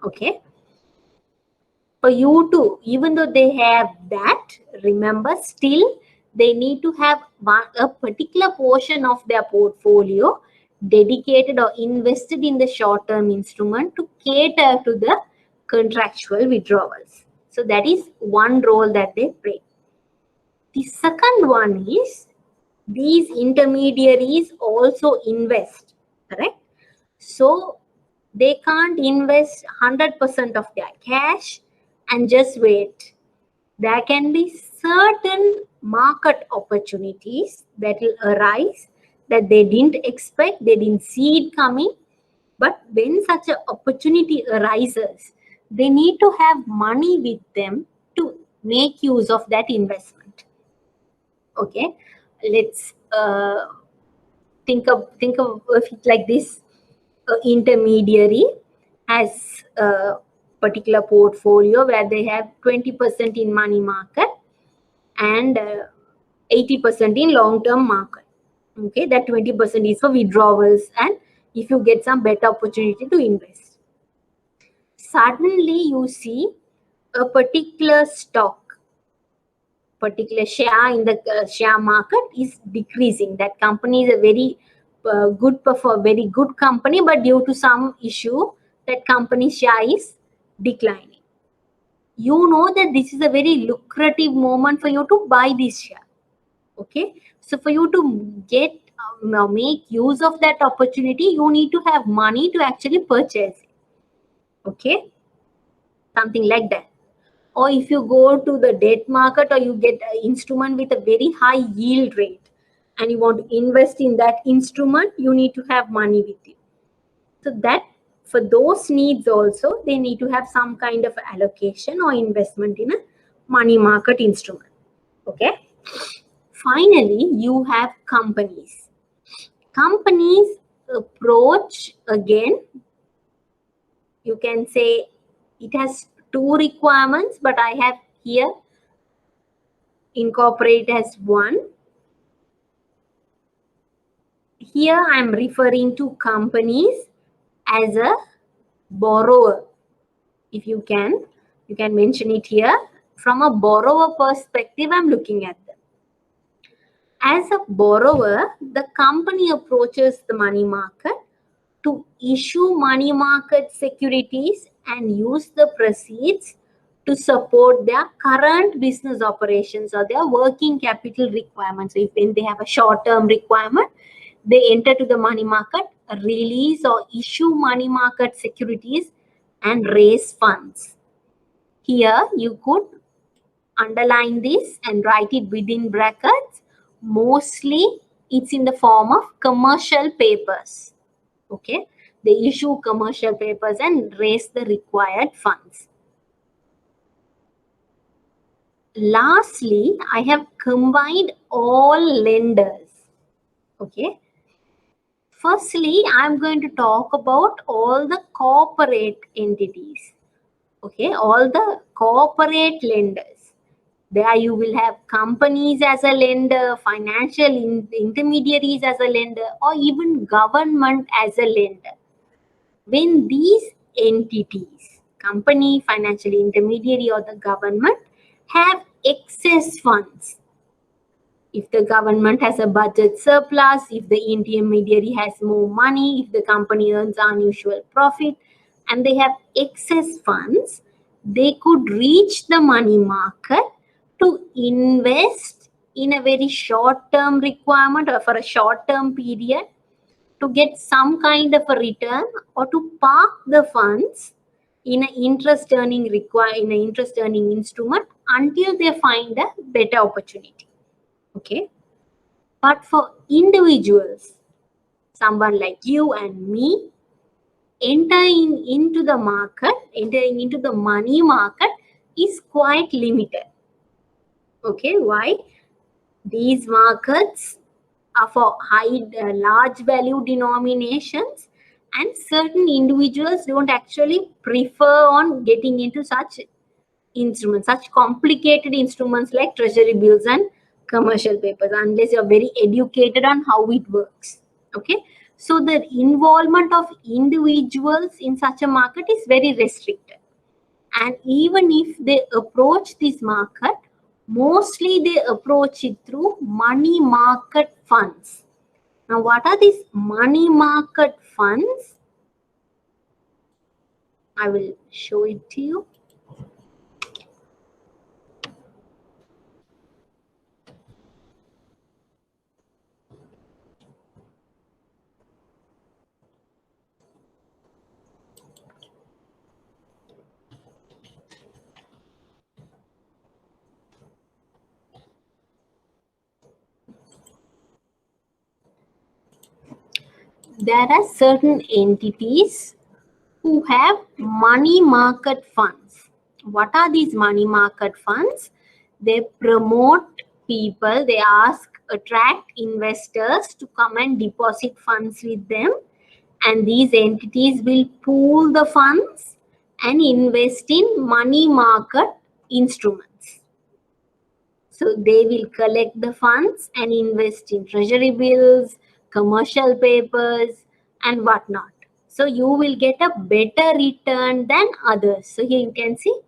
Okay. For you to, even though they have that, remember, still they need to have a particular portion of their portfolio dedicated or invested in the short-term instrument to cater to the contractual withdrawals. So that is one role that they play. The second one is these intermediaries also invest, correct? So they can't invest 100% of their cash and just wait. There can be certain market opportunities that will arise that they didn't expect, they didn't see it coming. But when such an opportunity arises, they need to have money with them to make use of that investment. Okay, let's think of it like this. An intermediary has a particular portfolio where they have 20% in money market and 80% in long-term market. Okay, that 20% is for withdrawals and if you get some better opportunity to invest. Suddenly you see a particular stock, particular share in the share market is decreasing. That company is a very very good company, but due to some issue, that company's share is declining. You know that this is a very lucrative moment for you to buy this share. Okay, so for you to get make use of that opportunity, you need to have money to actually purchase it. Okay, something like that. Or if you go to the debt market, or you get an instrument with a very high yield rate and you want to invest in that instrument, you need to have money with you. So that for those needs also, they need to have some kind of allocation or investment in a money market instrument. Okay. Finally, you have companies. Companies approach, again, you can say it has two requirements, but I have here incorporate as one. Here I am referring to companies as a borrower. If you can mention it here. From a borrower perspective, I'm looking at them. As a borrower, the company approaches the money market to issue money market securities and use the proceeds to support their current business operations or their working capital requirements. So if when they have a short-term requirement, they enter to the money market, release or issue money market securities and raise funds. Here you could underline this and write it within brackets. Mostly it's in the form of commercial papers. Okay, they issue commercial papers and raise the required funds. Lastly, I have combined all lenders. Okay. Firstly, I'm going to talk about all the corporate entities. Okay, all the corporate lenders. There you will have companies as a lender, financial intermediaries as a lender, or even government as a lender. When these entities, company, financial intermediary, or the government have excess funds, if the government has a budget surplus, if the intermediary has more money, if the company earns unusual profit, and they have excess funds, they could reach the money market to invest in a very short-term requirement or for a short-term period to get some kind of a return, or to park the funds in an interest earning instrument until they find a better opportunity. Okay. But for individuals, someone like you and me, entering into the money market is quite limited. Okay, why? These markets are for large value denominations, and certain individuals don't actually prefer on getting into such instruments, such complicated instruments like treasury bills and commercial papers, unless you're very educated on how it works. Okay, so the involvement of individuals in such a market is very restricted, and even if they approach this market, mostly they approach it through money market funds. Now, what are these money market funds? I will show it to you. There are certain entities who have money market funds. What are these money market funds? They promote people, they attract investors to come and deposit funds with them, and these entities will pool the funds and invest in money market instruments. So they will collect the funds and invest in treasury bills, commercial papers, and whatnot. So you will get a better return than others. So here you can see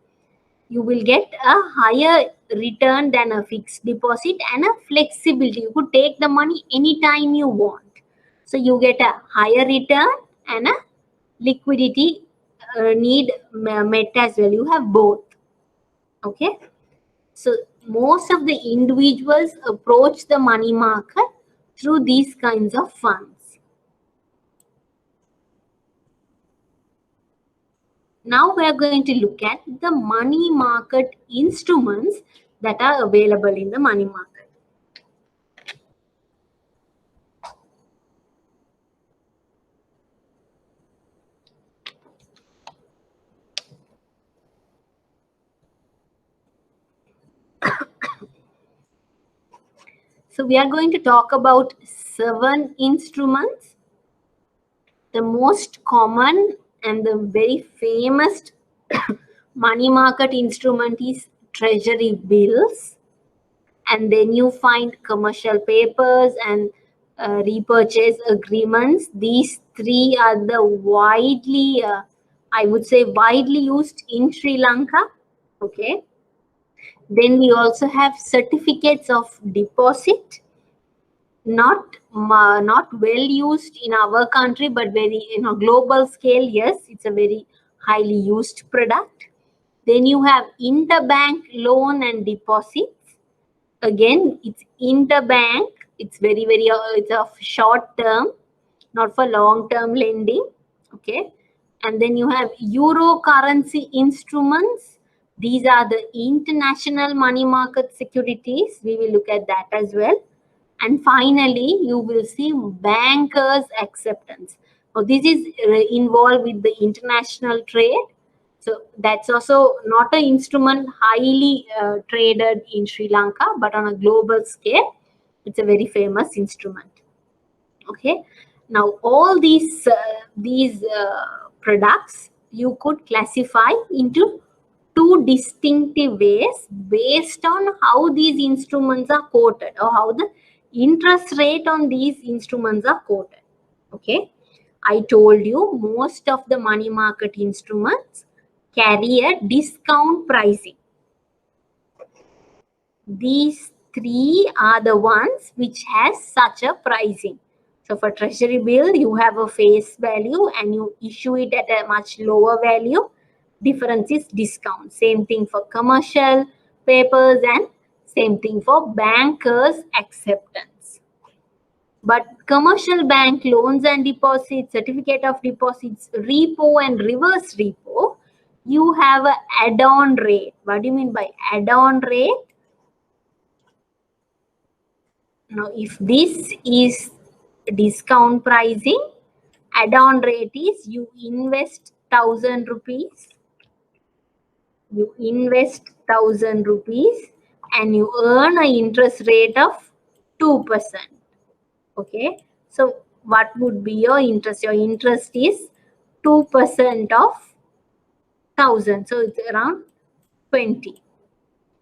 you will get a higher return than a fixed deposit and a flexibility. You could take the money anytime you want. So you get a higher return and a liquidity need met as well. You have both. Okay. So most of the individuals approach the money market through these kinds of funds. Now we are going to look at the money market instruments that are available in the money market. So we are going to talk about 7 instruments. The most common and the very famous money market instrument is treasury bills. And then you find commercial papers and repurchase agreements. These 3 are the widely, I would say, widely used in Sri Lanka. Okay. Then we also have certificates of deposit. Not well used in our country, but very global scale. Yes, it's a very highly used product. Then you have interbank loan and deposits. Again, it's interbank. It's very it's of short term, not for long term lending. Okay. And then you have euro currency instruments. These are the international money market securities. We will look at that as well. And finally, you will see bankers' acceptance. Now, this is involved with the international trade. So that's also not an instrument highly traded in Sri Lanka, but on a global scale, it's a very famous instrument. Okay. Now, all these products you could classify into 2 distinctive ways based on how these instruments are quoted or how the interest rate on these instruments are quoted. Okay. I told you most of the money market instruments carry a discount pricing. These 3 are the ones which has such a pricing. So for treasury bill, you have a face value and you issue it at a much lower value. Difference is discount. Same thing for commercial papers and same thing for bankers' acceptance. But commercial bank loans and deposits, certificate of deposits, repo and reverse repo, you have an add-on rate. What do you mean by add-on rate? Now, if this is discount pricing, add-on rate is you invest 1,000 rupees. You invest 1,000 rupees and you earn an interest rate of 2%. Okay. So, what would be your interest? Your interest is 2% of 1,000. So, it's around 20.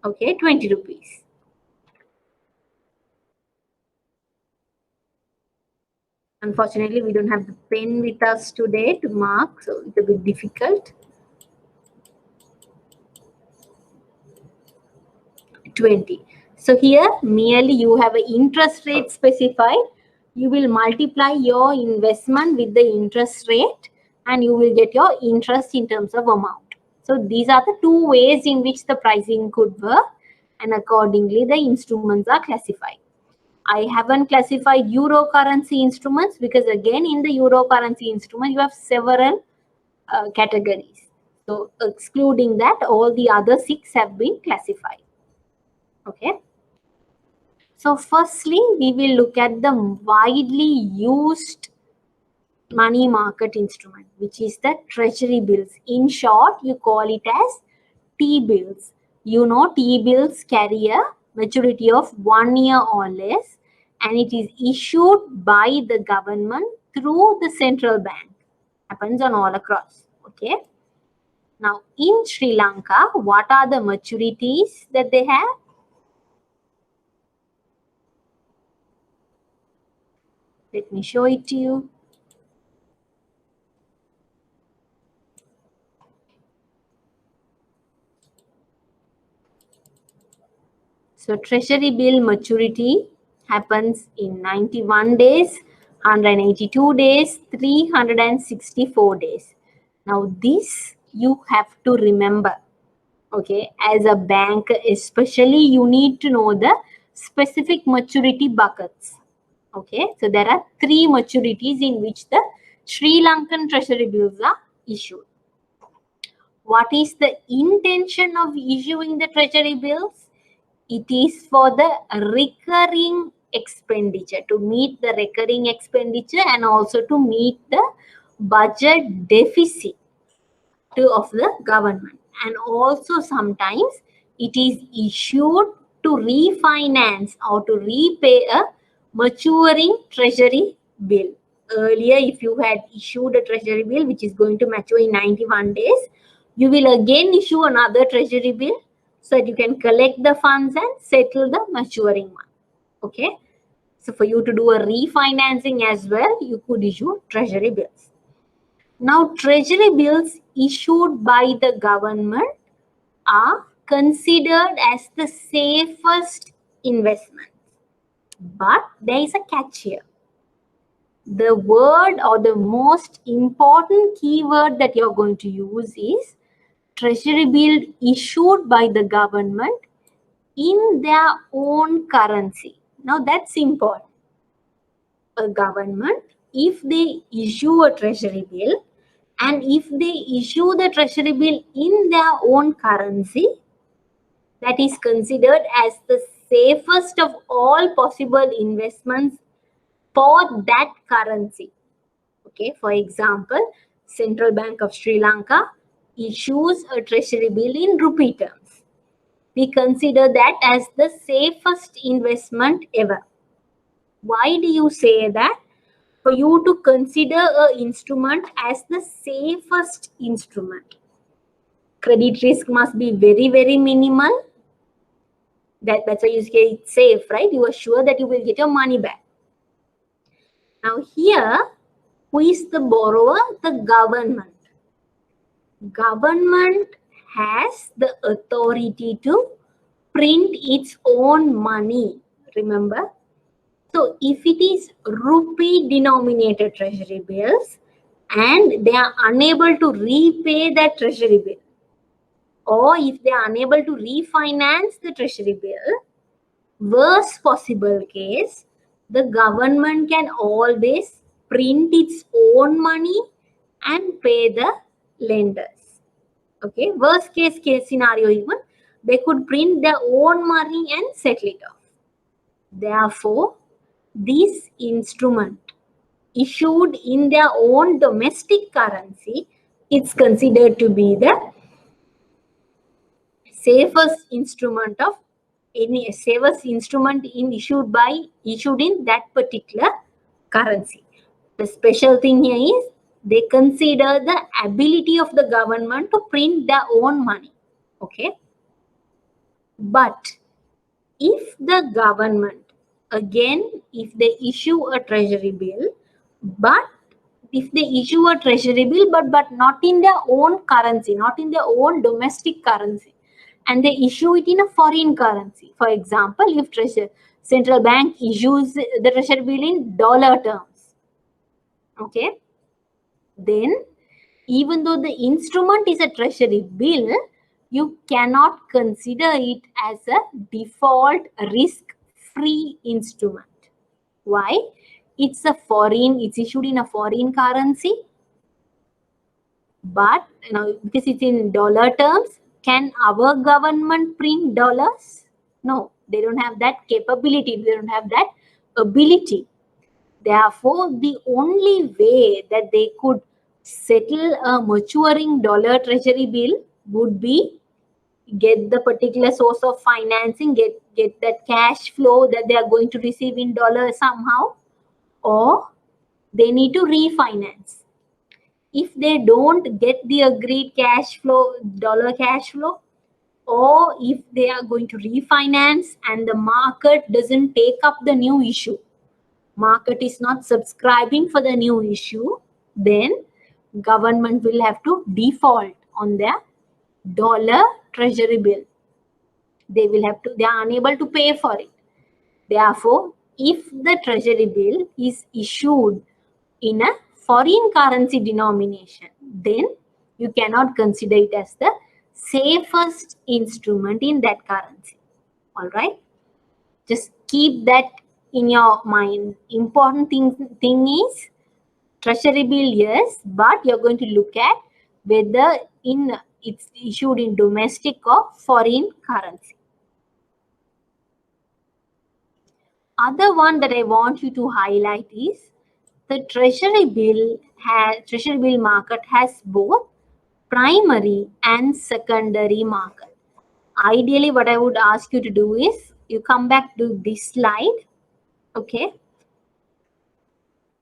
Okay. 20 rupees. Unfortunately, we don't have the pen with us today to mark, so it's a bit difficult. 20. So here, merely you have an interest rate specified. You will multiply your investment with the interest rate and you will get your interest in terms of amount. So these are the 2 ways in which the pricing could work, and accordingly the instruments are classified. I haven't classified euro currency instruments because again in the euro currency instrument you have several categories. So excluding that, all the other 6 have been classified. Okay. So firstly, we will look at the widely used money market instrument, which is the treasury bills. In short, you call it as T-bills. You know, T-bills carry a maturity of 1 year or less, and it is issued by the government through the central bank. Happens on all across. Okay. Now, in Sri Lanka, what are the maturities that they have? Let me show it to you. So treasury bill maturity happens in 91 days, 182 days, 364 days. Now this you have to remember. Okay, as a bank especially, you need to know the specific maturity buckets. Okay, so there are 3 maturities in which the Sri Lankan treasury bills are issued. What is the intention of issuing the treasury bills? It is for the recurring expenditure, to meet the recurring expenditure and also to meet the budget deficit of the government. And also sometimes it is issued to refinance or to repay a maturing treasury bill. Earlier, if you had issued a treasury bill which is going to mature in 91 days, you will again issue another treasury bill so that you can collect the funds and settle the maturing one. Okay. So for you to do a refinancing as well, you could issue treasury bills. Now, treasury bills issued by the government are considered as the safest investment. But there is a catch here. The word or the most important keyword that you're going to use is treasury bill issued by the government in their own currency. Now, that's important. A government, if they issue a treasury bill, and if they issue the treasury bill in their own currency, that is considered as the safest of all possible investments for that currency. Okay, for example, Central Bank of Sri Lanka issues a treasury bill in rupee terms. We consider that as the safest investment ever. Why do you say that? For you to consider an instrument as the safest instrument, credit risk must be very, very minimal. That's why you say it's safe, right? You are sure that you will get your money back. Now here, who is the borrower? The government. Government has the authority to print its own money. Remember? So if it is rupee denominated treasury bills and they are unable to repay that treasury bill, or if they are unable to refinance the treasury bill, worst possible case, the government can always print its own money and pay the lenders. Okay, worst case scenario even, they could print their own money and settle it off. Therefore, this instrument issued in their own domestic currency, it's considered to be the safest instrument of any safest instrument issued in that particular currency. The special thing here is they consider the ability of the government to print their own money. Okay. But if the government, again, if they issue a treasury bill, but if they issue a treasury bill, but not in their own currency, not in their own domestic currency, and they issue it in a foreign currency. For example, if central bank issues the treasury bill in dollar terms, okay, then even though the instrument is a treasury bill, you cannot consider it as a default risk-free instrument. Why? It's issued in a foreign currency, but because it's in dollar terms, can our government print dollars? No, they don't have that capability. They don't have that ability. Therefore, the only way that they could settle a maturing dollar treasury bill would be get the particular source of financing, get that cash flow that they are going to receive in dollars somehow, or they need to refinance. If they don't get the agreed cash flow, dollar cash flow, or if they are going to refinance and the market doesn't take up the new issue, market is not subscribing for the new issue, then government will have to default on their dollar treasury bill. They are unable to pay for it. Therefore, if the treasury bill is issued in a foreign currency denomination, then you cannot consider it as the safest instrument in that currency. All right. Just keep that in your mind. Important thing is treasury bill, yes, but you're going to look at whether it's issued in domestic or foreign currency. Other one that I want you to highlight is the treasury bill market has both primary and secondary market. Ideally, what I would ask you to do is you come back to this slide, okay?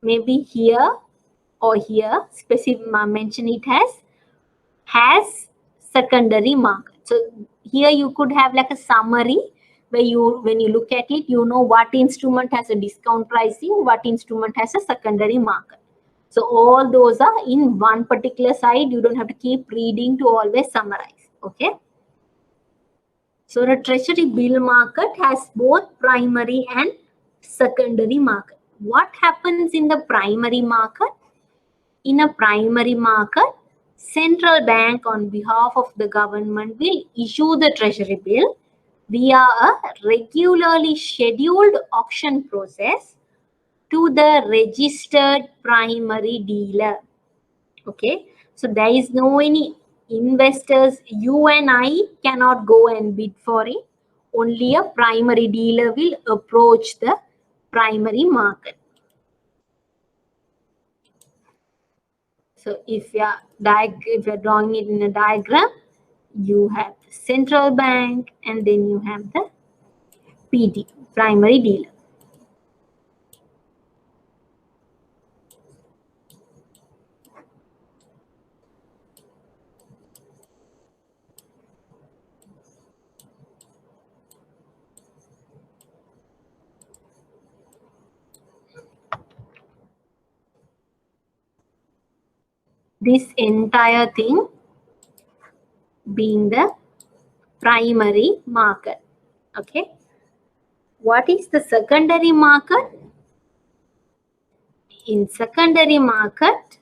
Maybe here or here, mention it has secondary market. So here you could have like a summary where when you look at it, you know what instrument has a discount pricing, what instrument has a secondary market. So all those are in one particular side. You don't have to keep reading to always summarize, okay? So the treasury bill market has both primary and secondary market. What happens in the primary market? In a primary market, central bank on behalf of the government will issue the treasury bill via a regularly scheduled auction process to the registered primary dealer. Okay, so there is no any investors, you and I cannot go and bid for it. Only a primary dealer will approach the primary market. So if you're drawing it in a diagram, you have the central bank and then you have the PD, primary dealer. This entire thing being the primary market. Okay. What is the secondary market? In secondary market,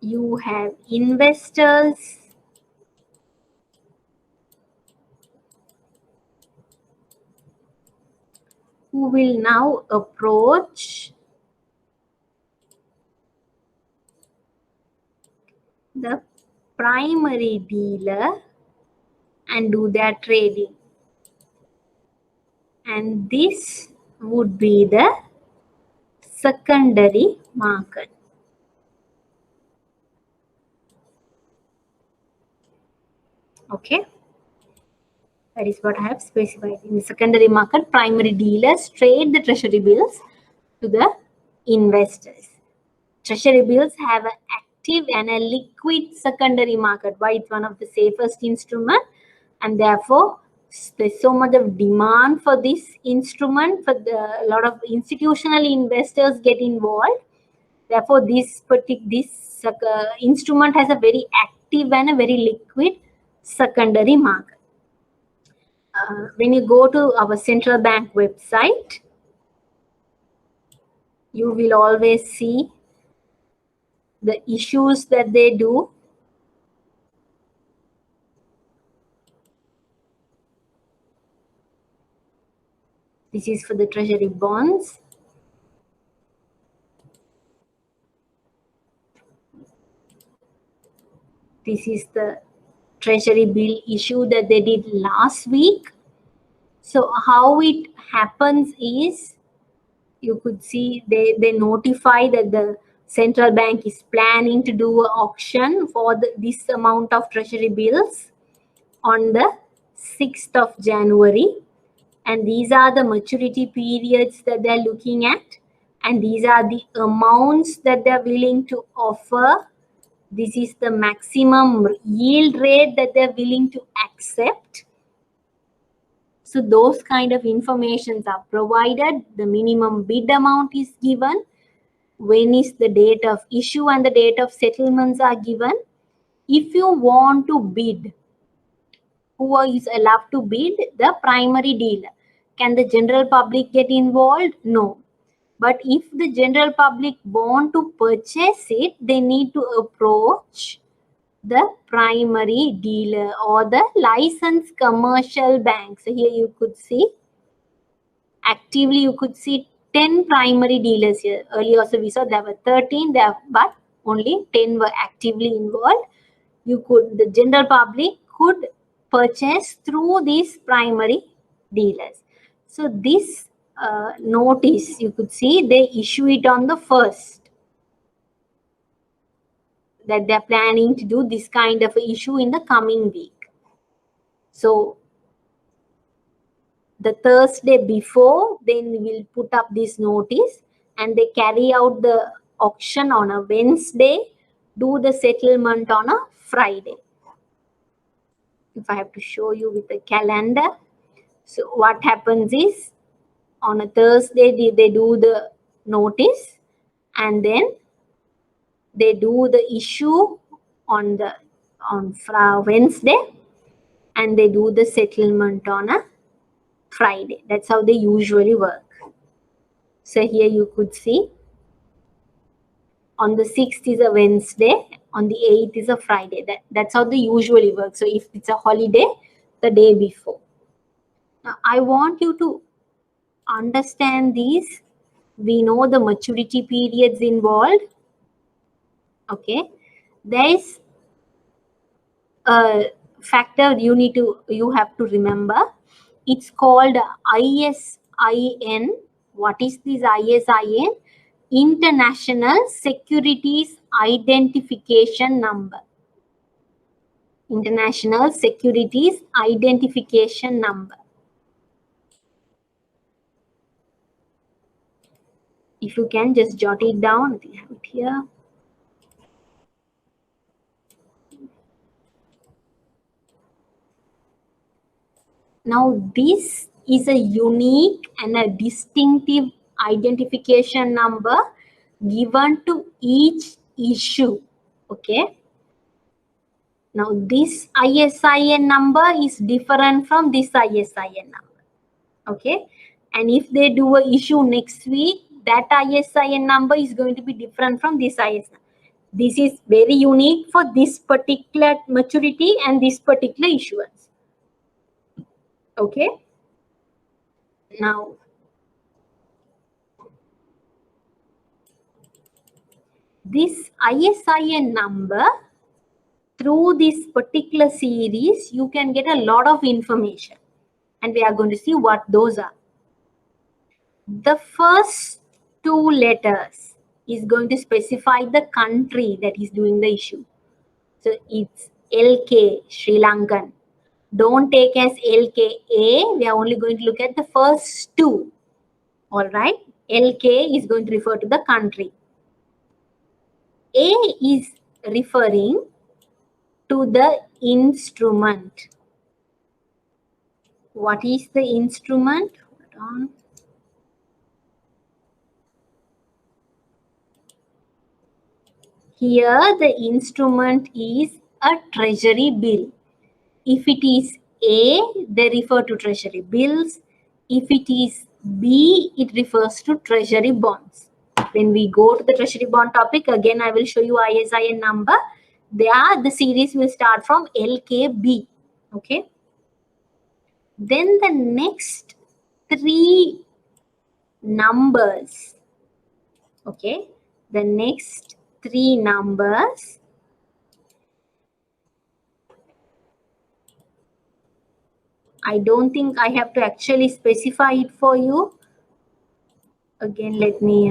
you have investors who will now approach the primary dealer and do their trading. And this would be the secondary market. Okay. That is what I have specified. In the secondary market, primary dealers trade the treasury bills to the investors. Treasury bills have an active and a liquid secondary market. Why? It's one of the safest instrument, and therefore there's so much of demand for this instrument. A lot of institutional investors get involved. Therefore, this instrument has a very active and a very liquid secondary market. When you go to our central bank website, you will always see the issues that they do. This is for the treasury bonds. This is the treasury bill issue that they did last week. So how it happens is, you could see they notify that the central bank is planning to do an auction for this amount of treasury bills on the 6th of January. And these are the maturity periods that they're looking at. And these are the amounts that they're willing to offer. This is the maximum yield rate that they're willing to accept. So those kind of informations are provided. The minimum bid amount is given. When is the date of issue and the date of settlements are given. If you want to bid, who is allowed to bid? The primary dealer. Can the general public get involved? No. But if the general public want to purchase it, they need to approach the primary dealer or the licensed commercial bank. So here you could see actively, you could see 10 primary dealers here. Earlier also we saw there were 13 there, but only 10 were actively involved. The general public could purchase through these primary dealers. So this notice, you could see they issue it on the 1st, that they're planning to do this kind of issue in the coming week. So the Thursday before, then we will put up this notice, and they carry out the auction on a Wednesday, do the settlement on a Friday. If I have to show you with the calendar, so what happens is on a Thursday they do the notice, and then they do the issue on Wednesday, and they do the settlement on a Friday. That's how they usually work. So here you could see on the 6th is a Wednesday, on the 8th is a Friday. That's how they usually work. So if it's a holiday, the day before. Now I want you to understand these. We know the maturity periods involved. Okay, there is a factor you have to remember. It's called ISIN. What is this ISIN? International Securities Identification Number. International Securities Identification Number. If you can just jot it down, we have it here. Now this is a unique and a distinctive identification number given to each issue. Okay. Now this ISIN number is different from this ISIN number. Okay. And if they do a issue next week, that ISIN number is going to be different from this ISIN. This is very unique for this particular maturity and this particular issuance. Okay. Now, this ISIN number, through this particular series, you can get a lot of information. And we are going to see what those are. The first two letters is going to specify the country that is doing the issue. So it's LK, Sri Lankan. Don't take as LKA. We are only going to look at the first two. All right. LK is going to refer to the country. A is referring to the instrument. What is the instrument? Hold on. Here the instrument is a treasury bill. If it is A, they refer to treasury bills. If it is B, it refers to treasury bonds. When we go to the treasury bond topic, again I will show you ISIN number. There the series will start from LKB. Okay. Then the next three numbers. Okay. The next three numbers I don't think I have to actually specify it for you. Again, let me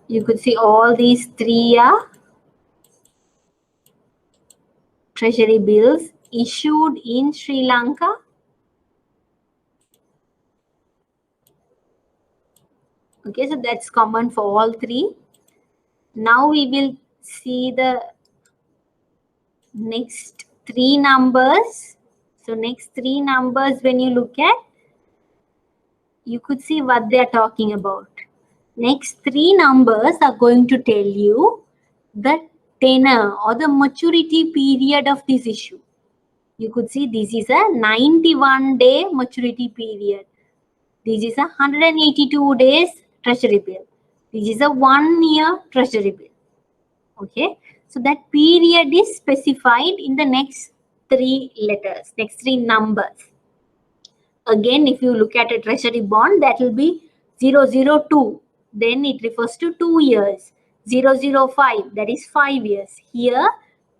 you could see all these three are treasury bills issued in Sri Lanka. Okay, so that's common for all three. Now we will see the next three numbers. So next three numbers, when you look at, you could see what they are talking about. Next three numbers are going to tell you the tenor or the maturity period of this issue. You could see this is a 91-day maturity period. This is a 182 days treasury bill. This is a 1 year treasury bill. Okay. So that period is specified in the next three letters, next three numbers. Again, if you look at a treasury bond, that will be 002. Then it refers to 2 years. 005, that is 5 years. Here,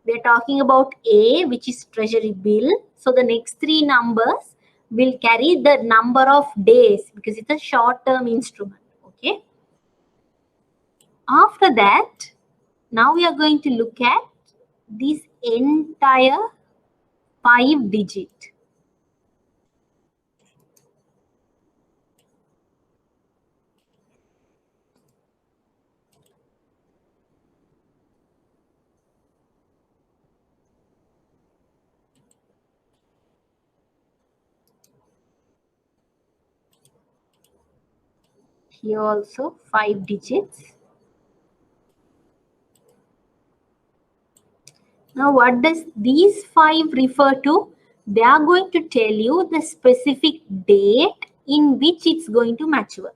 we are talking about A, which is treasury bill. So the next three numbers will carry the number of days because it's a short-term instrument. Okay. After that, now we are going to look at this entire 5-digit. Here also 5 digits. Now, what does these 5 refer to? They are going to tell you the specific date in which it's going to mature.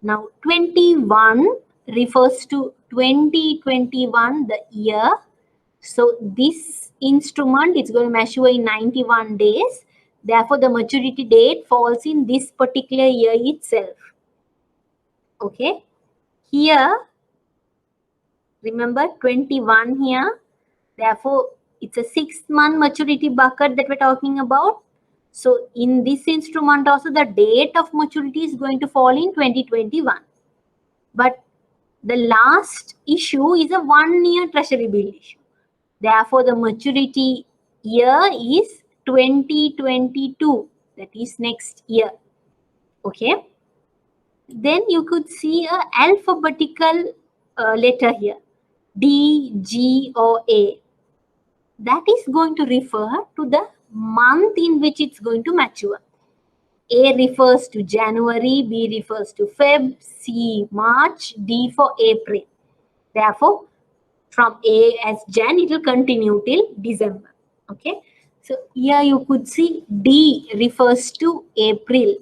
Now, 21 refers to 2021, the year. So, this instrument is going to mature in 91 days. Therefore, the maturity date falls in this particular year itself. Okay. Here, remember 21 here. Therefore, it's a 6-month maturity bucket that we're talking about. So in this instrument also, the date of maturity is going to fall in 2021. But the last issue is a 1-year treasury bill issue. Therefore, the maturity year is 2022. That is next year. Okay. Then you could see a alphabetical letter here. D, G, or A. That is going to refer to the month in which it's going to mature. A refers to January, B refers to Feb, C March, D for April. Therefore, from A as Jan, it will continue till December. Okay. So here you could see D refers to April.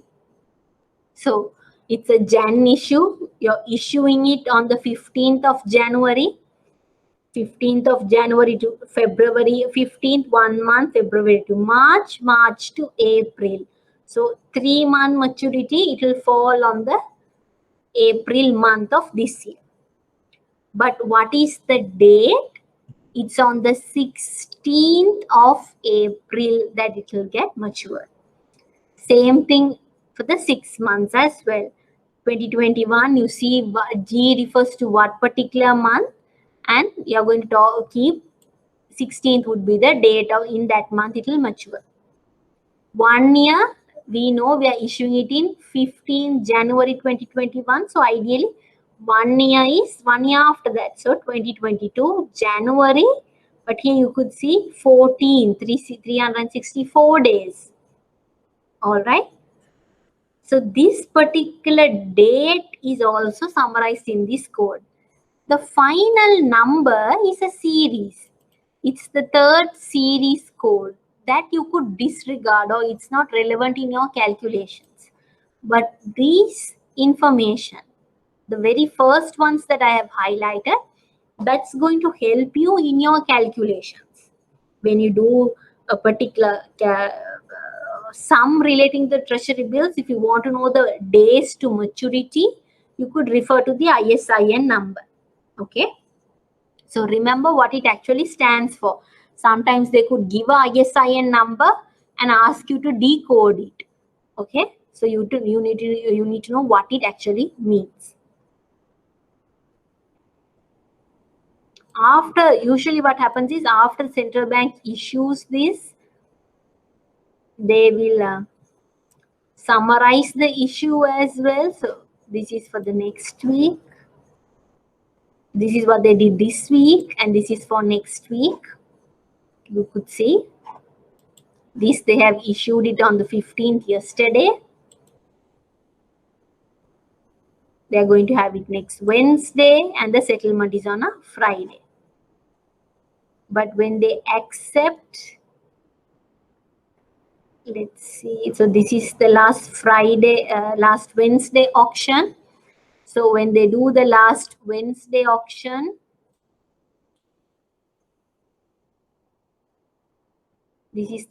So it's a Jan issue. You're issuing it on the 15th of January. 15th of January to February, 15th 1 month, February to March, March to April. So 3-month maturity, it will fall on the April month of this year. But what is the date? It's on the 16th of April that it will get matured. Same thing for the 6 months as well. 2021, you see G refers to what particular month, and you are going to keep 16th would be the date of in that month it will mature. 1 year, we know we are issuing it in 15 January 2021. So ideally 1 year is 1 year after that. So 2022 January, but here you could see 364 days. All right. So this particular date is also summarized in this code. The final number is a series. It's the third series code that you could disregard or it's not relevant in your calculations. But these information, the very first ones that I have highlighted, that's going to help you in your calculations. When you do a particular sum relating the treasury bills, if you want to know the days to maturity, you could refer to the ISIN number. Okay. So remember what it actually stands for. Sometimes they could give a ISIN number and ask you to decode it. Okay. So you need to know what it actually means. Usually what happens is after central bank issues this, they will summarize the issue as well. So this is for the next week. This is what they did this week, and this is for next week. You could see this, they have issued it on the 15th yesterday. They are going to have it next Wednesday and the settlement is on a Friday. But when they accept, let's see, so this is the last Wednesday auction. So when they do the last Wednesday auction, this is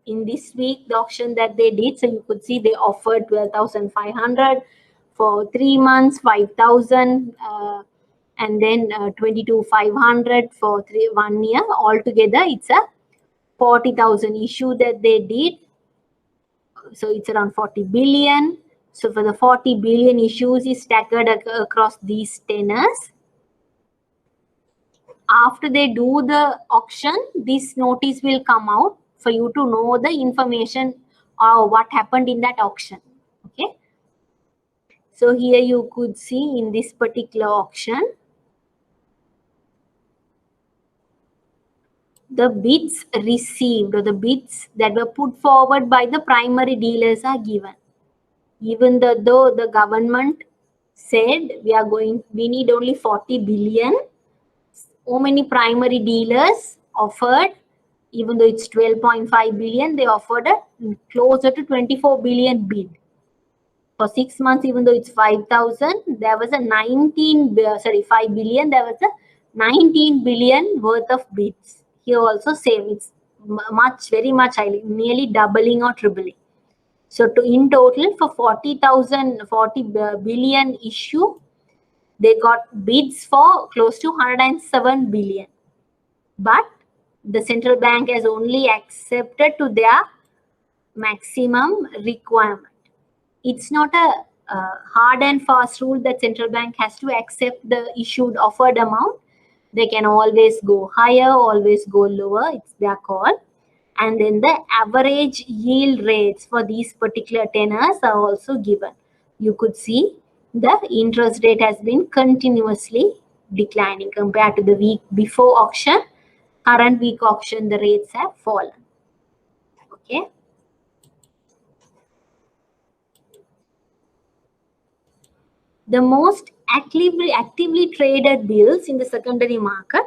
in this week the auction that they did. So you could see they offered 12,500 for 3 months, 5,000, and then 22,500 for 1 year. Altogether, it's a 40,000 issue that they did. So it's around 40 billion. So for the 40 billion issues is staggered across these tenors. After they do the auction, this notice will come out for you to know the information or what happened in that auction. Okay. So here you could see in this particular auction, the bids received or the bids that were put forward by the primary dealers are given. Even though the government said we need only 40 billion, so many primary dealers offered, even though it's 12.5 billion, they offered a closer to 24 billion bid. For 6 months, even though it's 5,000, there was a 5 billion, there was a 19 billion worth of bids. Here also same, it's very much high, nearly doubling or tripling. So in total for 40 billion issue, they got bids for close to 107 billion. But the central bank has only accepted to their maximum requirement. It's not a hard and fast rule that central bank has to accept the issued offered amount. They can always go higher, always go lower. It's their call. And then the average yield rates for these particular tenors are also given. You could see the interest rate has been continuously declining compared to the week before auction. Current week auction, the rates have fallen. Okay. The most actively traded bills in the secondary market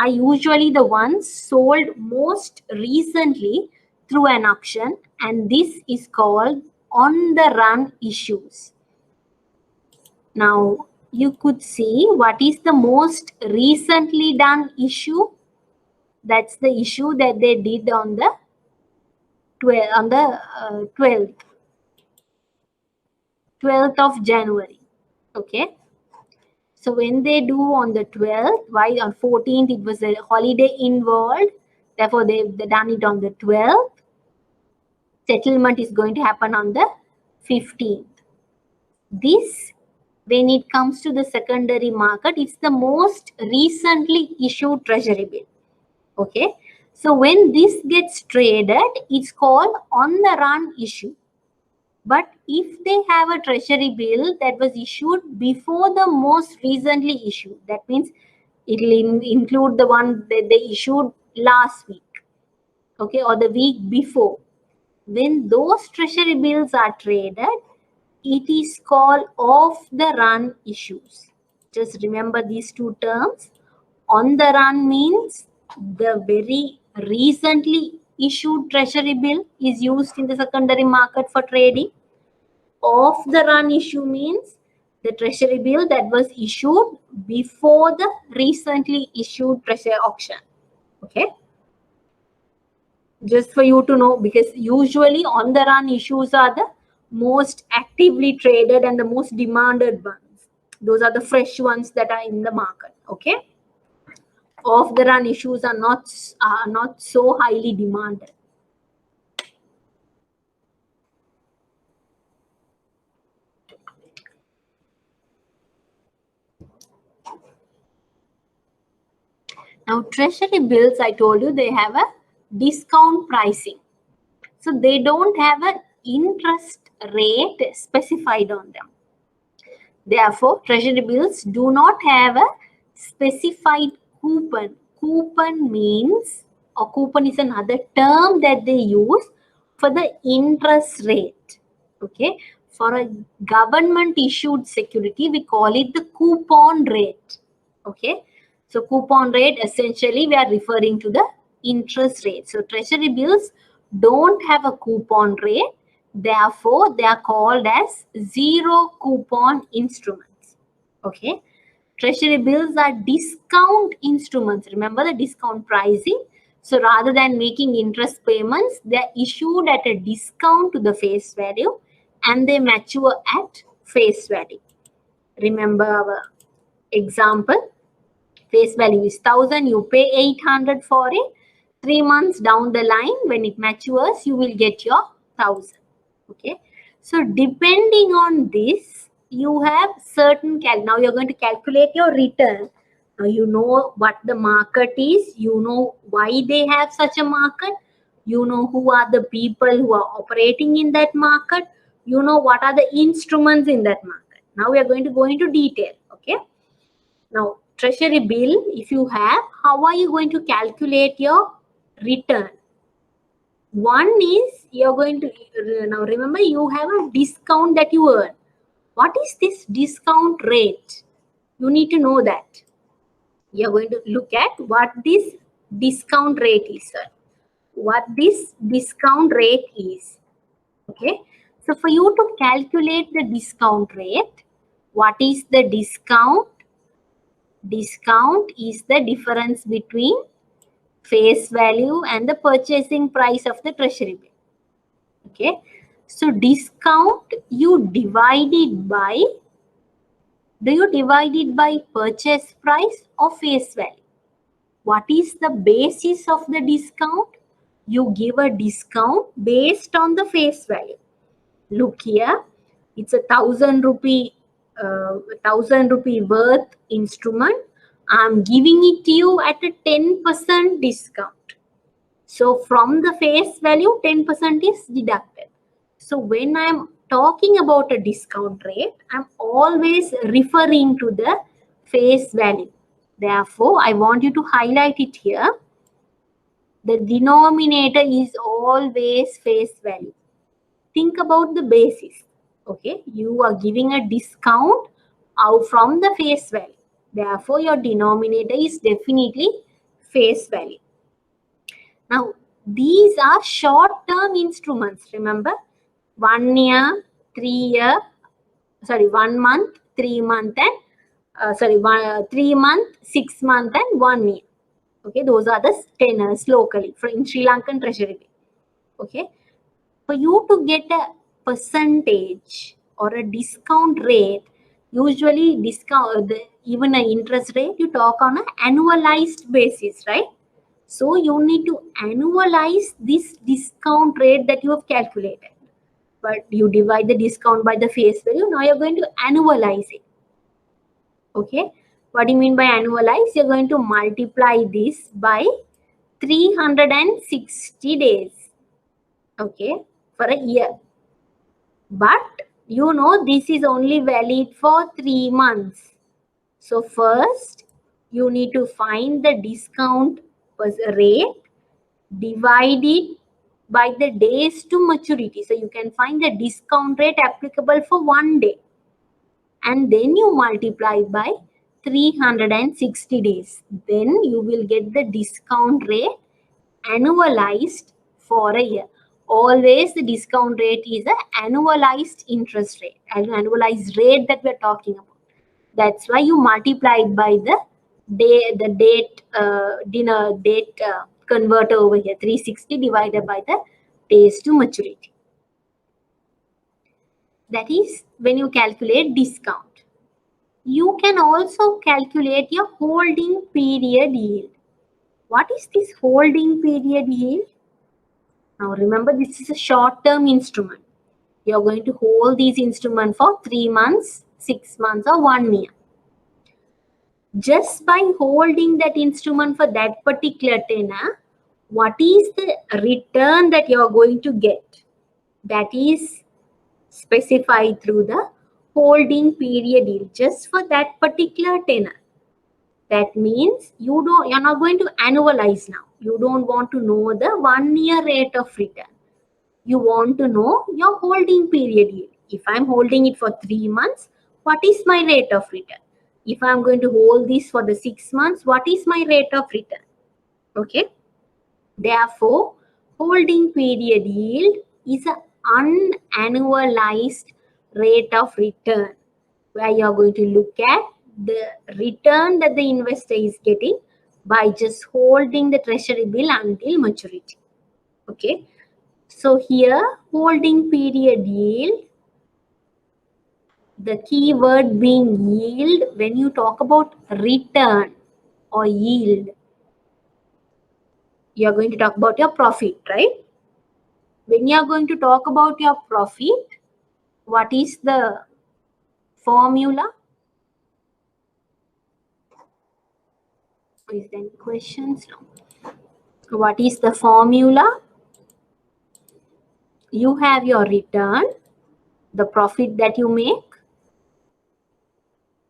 are usually the ones sold most recently through an auction, and this is called on-the-run issues. Now, you could see what is the most recently done issue. That's the issue that they did on the 12th of January. Okay. So when they do on the 12th, why on 14th it was a holiday involved. Therefore, they've done it on the 12th. Settlement is going to happen on the 15th. This, when it comes to the secondary market, it's the most recently issued treasury bill. Okay. So when this gets traded, it's called on the run issue. But if they have a treasury bill that was issued before the most recently issued, that means it will include the one that they issued last week, okay, or the week before. When those treasury bills are traded, it is called off the run issues. Just remember these two terms. On the run means the very recently issued treasury bill is used in the secondary market for trading. Off the run issue means the treasury bill that was issued before the recently issued treasury auction. Okay. Just for you to know, because usually on the run issues are the most actively traded and the most demanded ones. Those are the fresh ones that are in the market. Okay. Off the run issues are not so highly demanded. Now, treasury bills, I told you, they have a discount pricing. So they don't have an interest rate specified on them. Therefore, treasury bills do not have a specified coupon. Coupon means, or coupon is another term that they use for the interest rate. Okay. For a government issued security, we call it the coupon rate. Okay. So coupon rate, essentially we are referring to the interest rate. So treasury bills don't have a coupon rate. Therefore, they are called as zero coupon instruments. Okay. Treasury bills are discount instruments. Remember the discount pricing. So rather than making interest payments, they are issued at a discount to the face value and they mature at face value. Remember our example. Face value is 1000, you pay 800 for it. 3 months down the line, when it matures, you will get your 1000. Okay. So depending on this, you have certain now you're going to calculate your return. Now you know what the market is, you know why they have such a market, you know who are the people who are operating in that market, you know what are the instruments in that market. Now we are going to go into detail. Okay. Now, treasury bill, if you have, how are you going to calculate your return? One is you're going to, now remember you have a discount that you earn. What is this discount rate? You need to know that. You're going to look at what this discount rate is, sir. What this discount rate is. Okay. So for you to calculate the discount rate, what is the discount? Discount is the difference between face value and the purchasing price of the treasury bill. Okay. So discount, you divide it by, do you divide it by purchase price or face value? What is the basis of the discount? You give a discount based on the face value. Look here, it's a 1000 rupee worth instrument. I'm giving it to you at a 10% discount. So from the face value, 10% is deducted. So when I'm talking about a discount rate, I'm always referring to the face value. Therefore, I want you to highlight it here. The denominator is always face value. Think about the basis. Okay, you are giving a discount out from the face value. Therefore, your denominator is definitely face value. Now, these are short-term instruments. Remember, 1 year, 3 year, 1 month, 3 month, and 3 month, 6 month, and 1 year. Okay, those are the tenors locally in Sri Lankan treasury bill. Okay, for you to get a percentage or a discount rate, usually even an interest rate, you talk on an annualized basis, right? So you need to annualize this discount rate that you have calculated. But you divide the discount by the face value. Now you're going to annualize it. Okay. What do you mean by annualize? You're going to multiply this by 360 days. Okay. For a year. But you know this is only valid for 3 months. So first you need to find the discount rate, divide it by the days to maturity. So you can find the discount rate applicable for 1 day. And then you multiply by 360 days. Then you will get the discount rate annualized for a year. Always the discount rate is an annualized interest rate, an annualized rate that we're talking about. That's why you multiply it by the date converter over here, 360 divided by the days to maturity. That is when you calculate discount. You can also calculate your holding period yield. What is this holding period yield? Now remember, this is a short-term instrument. You are going to hold these instruments for 3 months, 6 months, or 1 year. Just by holding that instrument for that particular tenor, what is the return that you are going to get? That is specified through the holding period yield just for that particular tenor. That means you're not going to annualize now. You don't want to know the 1 year rate of return. You want to know your holding period yield. If I'm holding it for 3 months, what is my rate of return? If I'm going to hold this for the 6 months, what is my rate of return? Okay. Therefore, holding period yield is an unannualized rate of return, where you are going to look at the return that the investor is getting by just holding the treasury bill until maturity. Okay. So here, holding period yield, the key word being yield, when you talk about return or yield, you are going to talk about your profit, right? When you are going to talk about your profit, what is the formula? Is there any questions? No. What is the formula? You have your return, the profit that you make.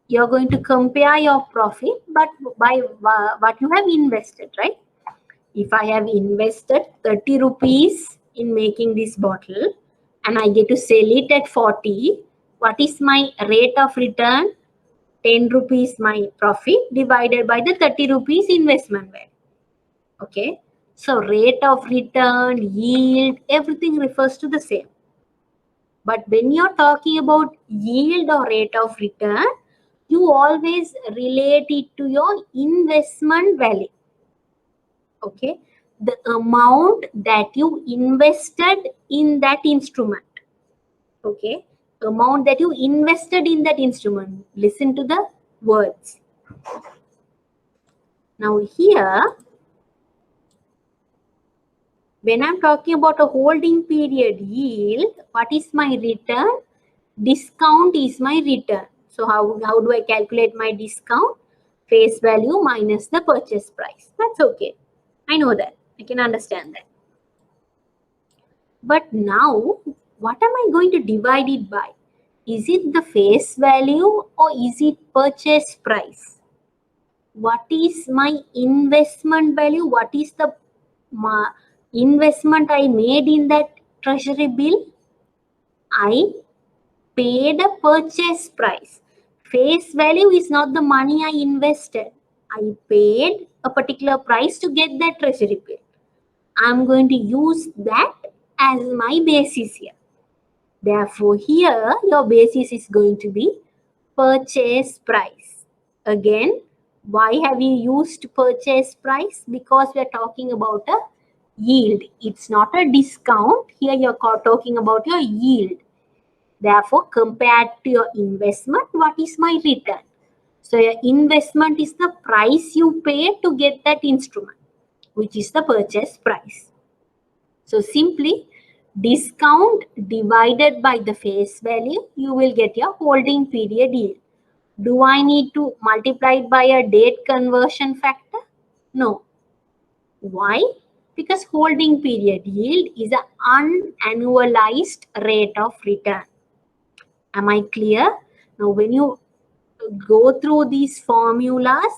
You're going to compare your profit, but by what you have invested, right? If I have invested 30 rupees in making this bottle and I get to sell it at 40, what is my rate of return? 10 rupees my profit divided by the 30 rupees investment value. Okay. So rate of return, yield, everything refers to the same. But when you're talking about yield or rate of return, you always relate it to your investment value. Okay. The amount that you invested in that instrument. Okay. Amount that you invested in that instrument. Listen to the words. Now here, when I'm talking about a holding period yield, what is my return? Discount is my return. So how do I calculate my discount? Face value minus the purchase price. That's okay. I know that. I can understand that. But now, what am I going to divide it by? Is it the face value or is it purchase price? What is my investment value? What is the investment I made in that treasury bill? I paid a purchase price. Face value is not the money I invested. I paid a particular price to get that treasury bill. I'm going to use that as my basis here. Therefore, here your basis is going to be purchase price. Again, why have you used purchase price? Because we are talking about a yield. It's not a discount. Here you're talking about your yield. Therefore, compared to your investment, what is my return? So your investment is the price you pay to get that instrument, which is the purchase price. So simply discount divided by the face value, you will get your holding period yield. Do I need to multiply it by a date conversion factor? No. Why? Because holding period yield is an unannualized rate of return. Am I clear? Now, when you go through these formulas,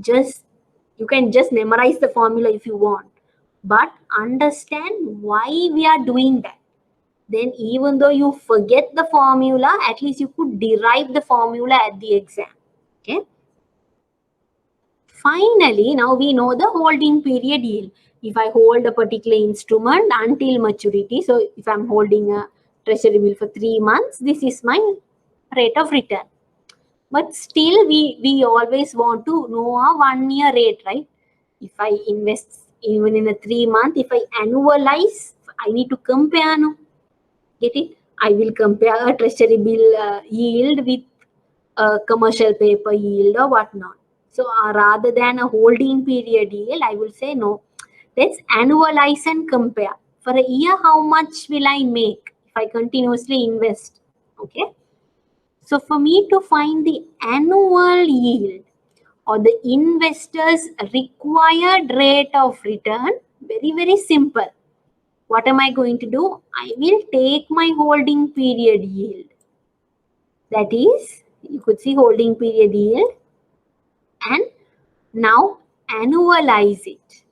you can just memorize the formula if you want, but understand why we are doing that. Then even though you forget the formula, at least you could derive the formula at the exam. Okay. Finally, now we know the holding period yield. If I hold a particular instrument until maturity, so if I'm holding a treasury bill for 3 months, this is my rate of return. But still, we always want to know a 1 year rate, right? If I invest even in a 3 month, if I annualize, I need to compare. No? Get it? I will compare a treasury bill yield with a commercial paper yield or whatnot. So rather than a holding period yield, I will say no. Let's annualize and compare. For a year, how much will I make if I continuously invest? Okay. So for me to find the annual yield or the investor's required rate of return, very, very simple. What am I going to do? I will take my holding period yield. That is, you could see holding period yield and now annualize it.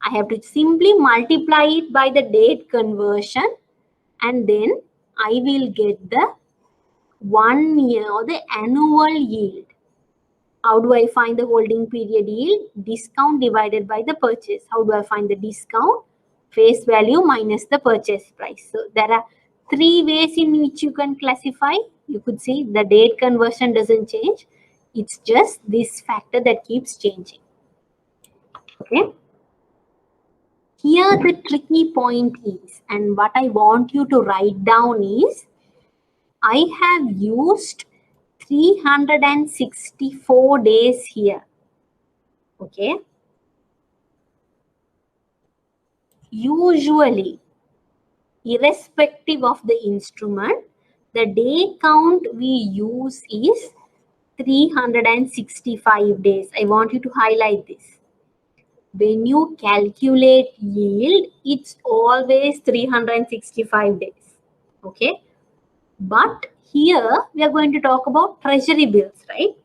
I have to simply multiply it by the date conversion and then I will get the 1 year or the annual yield. How do I find the holding period yield? Discount divided by the purchase. How do I find the discount? Face value minus the purchase price. So there are 3 ways in which you can classify. You could see the date conversion doesn't change. It's just this factor that keeps changing. Okay. Here the tricky point is, and what I want you to write down is, I have used 364 days here. Okay. Usually, irrespective of the instrument, the day count we use is 365 days. I want you to highlight this. When you calculate yield, it's always 365 days. Okay. But here we are going to talk about treasury bills, right?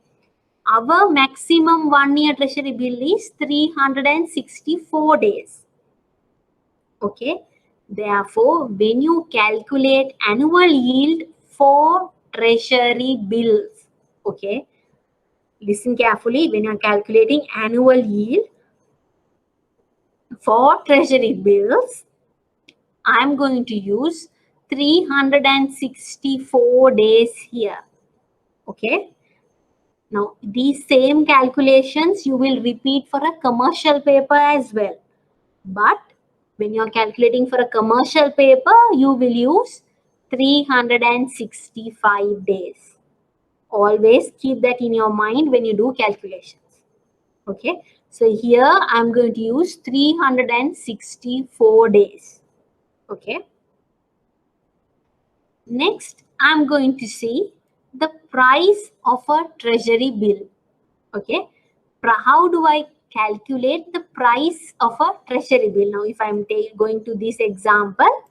Our maximum 1 year treasury bill is 364 days. Okay. Therefore, when you calculate annual yield for treasury bills, okay, listen carefully, when you're calculating annual yield for treasury bills, I'm going to use 364 days here. Okay. Now, these same calculations you will repeat for a commercial paper as well. But when you're calculating for a commercial paper, you will use 365 days. Always keep that in your mind when you do calculations. Okay. So here I'm going to use 364 days. Okay. Next, I'm going to see the price of a treasury bill. Okay. How do I calculate the price of a treasury bill? Now, if I'm going to this example,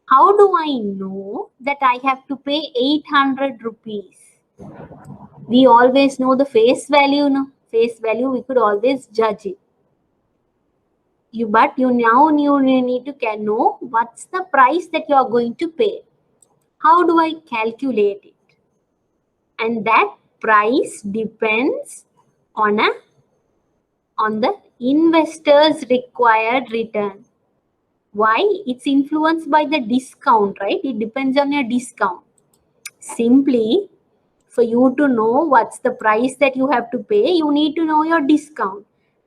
how do I know that I have to pay 800 rupees? We always know the face value, no? Face value, we could always judge it. But you now need to know what's the price that you are going to pay. How do I calculate it? And that price depends on the investor's required return. Why? It's influenced by the discount, right? It depends on your discount. Simply, for you to know what's the price that you have to pay, you need to know your discount.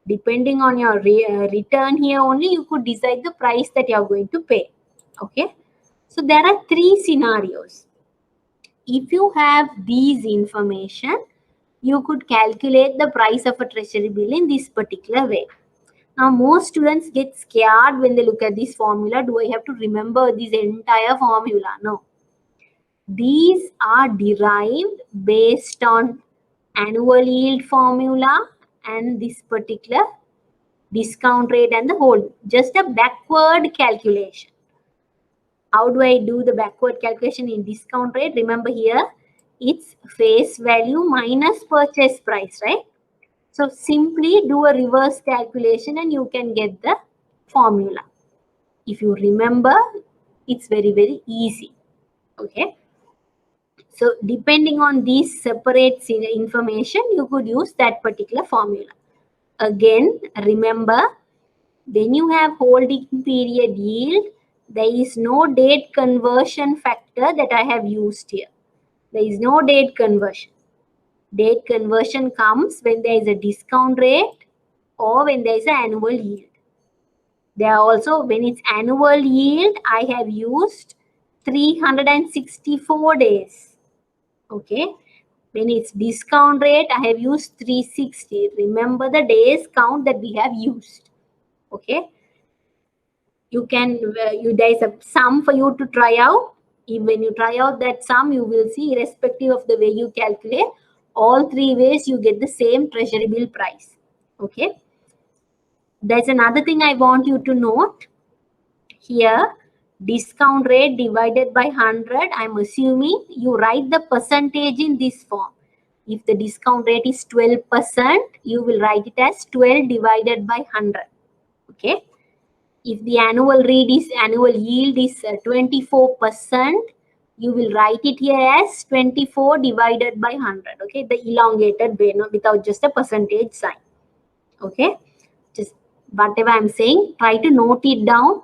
Depending on your return here only, you could decide the price that you are going to pay. Okay. So there are 3 scenarios. If you have these information, you could calculate the price of a treasury bill in this particular way. Now, most students get scared when they look at this formula. Do I have to remember this entire formula? No. These are derived based on annual yield formula and this particular discount rate and the whole. Just a backward calculation. How do I do the backward calculation in discount rate? Remember here, it's face value minus purchase price, right? So simply do a reverse calculation and you can get the formula. If you remember, it's very, very easy. Okay. So depending on these separate information, you could use that particular formula. Again, remember, when you have holding period yield, there is no date conversion factor that I have used here. There is no date conversion. Date conversion comes when there is a discount rate or when there is an annual yield. There are also, when it's annual yield, I have used 364 days. Okay. When it's discount rate, I have used 360. Remember the days count that we have used. Okay. You can, there is a sum for you to try out. When you try out that sum, you will see, irrespective of the way you calculate, all 3 ways you get the same treasury bill price. Okay. There's another thing I want you to note. Here, discount rate divided by 100. I'm assuming you write the percentage in this form. If the discount rate is 12%, you will write it as 12 divided by 100. Okay. If the annual yield is 24%, you will write it here as 24 divided by 100. Okay, the elongated way, no, without just a percentage sign. Okay, just whatever I'm saying, try to note it down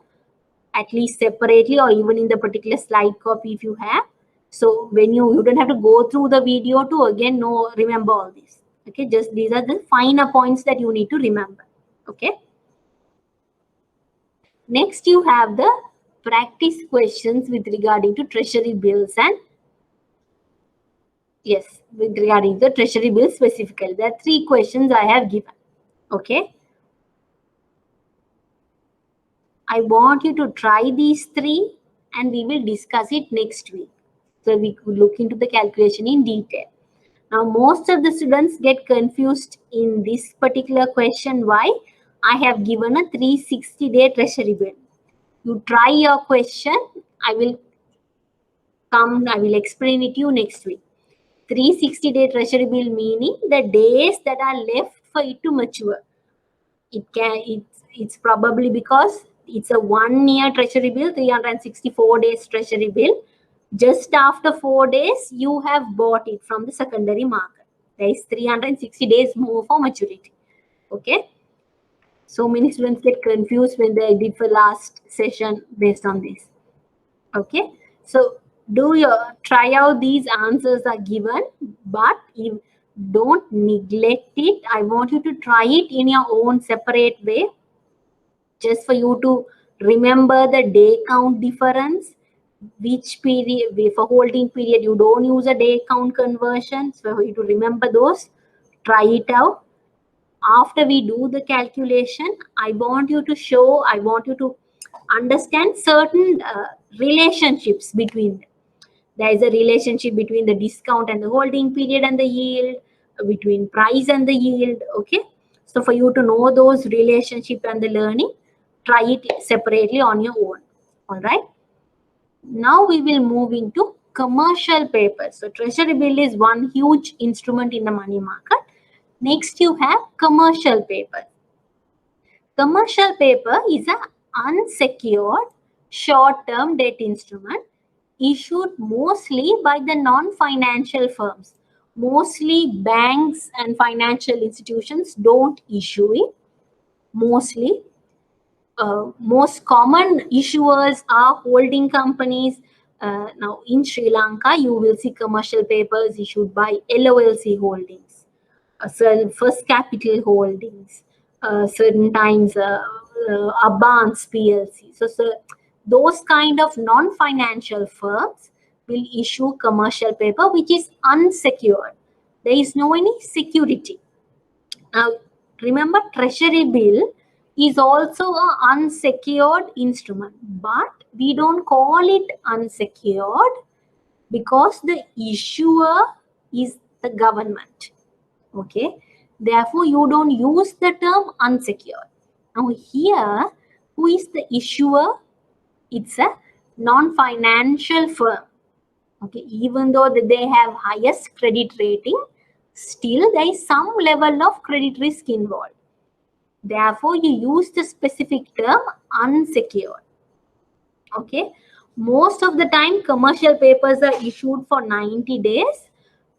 at least separately or even in the particular slide copy if you have. So when you don't have to go through the video to again remember all this. Okay, just these are the finer points that you need to remember. Okay. Next, you have the practice questions with regarding to treasury bills and yes, with regarding the treasury bills specifically. There are 3 questions I have given. Okay. I want you to try these 3 and we will discuss it next week. So we could look into the calculation in detail. Now, most of the students get confused in this particular question. Why? I have given a 360-day treasury bill. You try your question. I will explain it to you next week. 360-day treasury bill meaning the days that are left for it to mature. It's probably because it's a 1-year treasury bill, 364 days treasury bill. Just after 4 days, you have bought it from the secondary market. There is 360 days more for maturity. Okay. So many students get confused when they did for last session based on this. Okay. So try out these answers are given, but if don't neglect it. I want you to try it in your own separate way, just for you to remember the day count difference. Which period, for holding period, you don't use a day count conversion. So for you to remember those, try it out. After we do the calculation, I want you to understand certain relationships between them. There is a relationship between the discount and the holding period and the yield, between price and the yield. Okay. So for you to know those relationship and the learning, try it separately on your own. All right. Now we will move into commercial paper. So treasury bill is one huge instrument in the money market. Next you have commercial paper. Commercial paper is an unsecured short-term debt instrument issued mostly by the non-financial firms. Mostly banks and financial institutions don't issue it. Mostly. Most common issuers are holding companies. Now in Sri Lanka, you will see commercial papers issued by LOLC Holdings, First Capital Holdings, certain times Abans PLC. So those kind of non-financial firms will issue commercial paper which is unsecured. There is no any security. Now remember, treasury bill is also an unsecured instrument, but we don't call it unsecured because the issuer is the government. Okay, therefore you don't use the term unsecured. Now here, who is the issuer? It's a non-financial firm. Okay, even though they have highest credit rating, still there is some level of credit risk involved. Therefore, you use the specific term unsecured. Okay, most of the time commercial papers are issued for 90 days.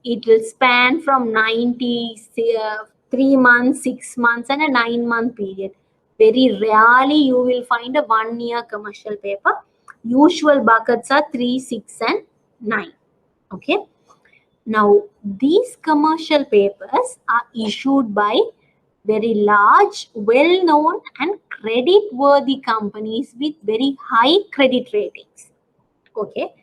It will span from 3 months, 6 months and a 9-month period. Very rarely you will find a 1-year commercial paper. Usual buckets are 3, 6 and 9. Okay. Now these commercial papers are issued by very large, well-known and credit-worthy companies with very high credit ratings. Okay.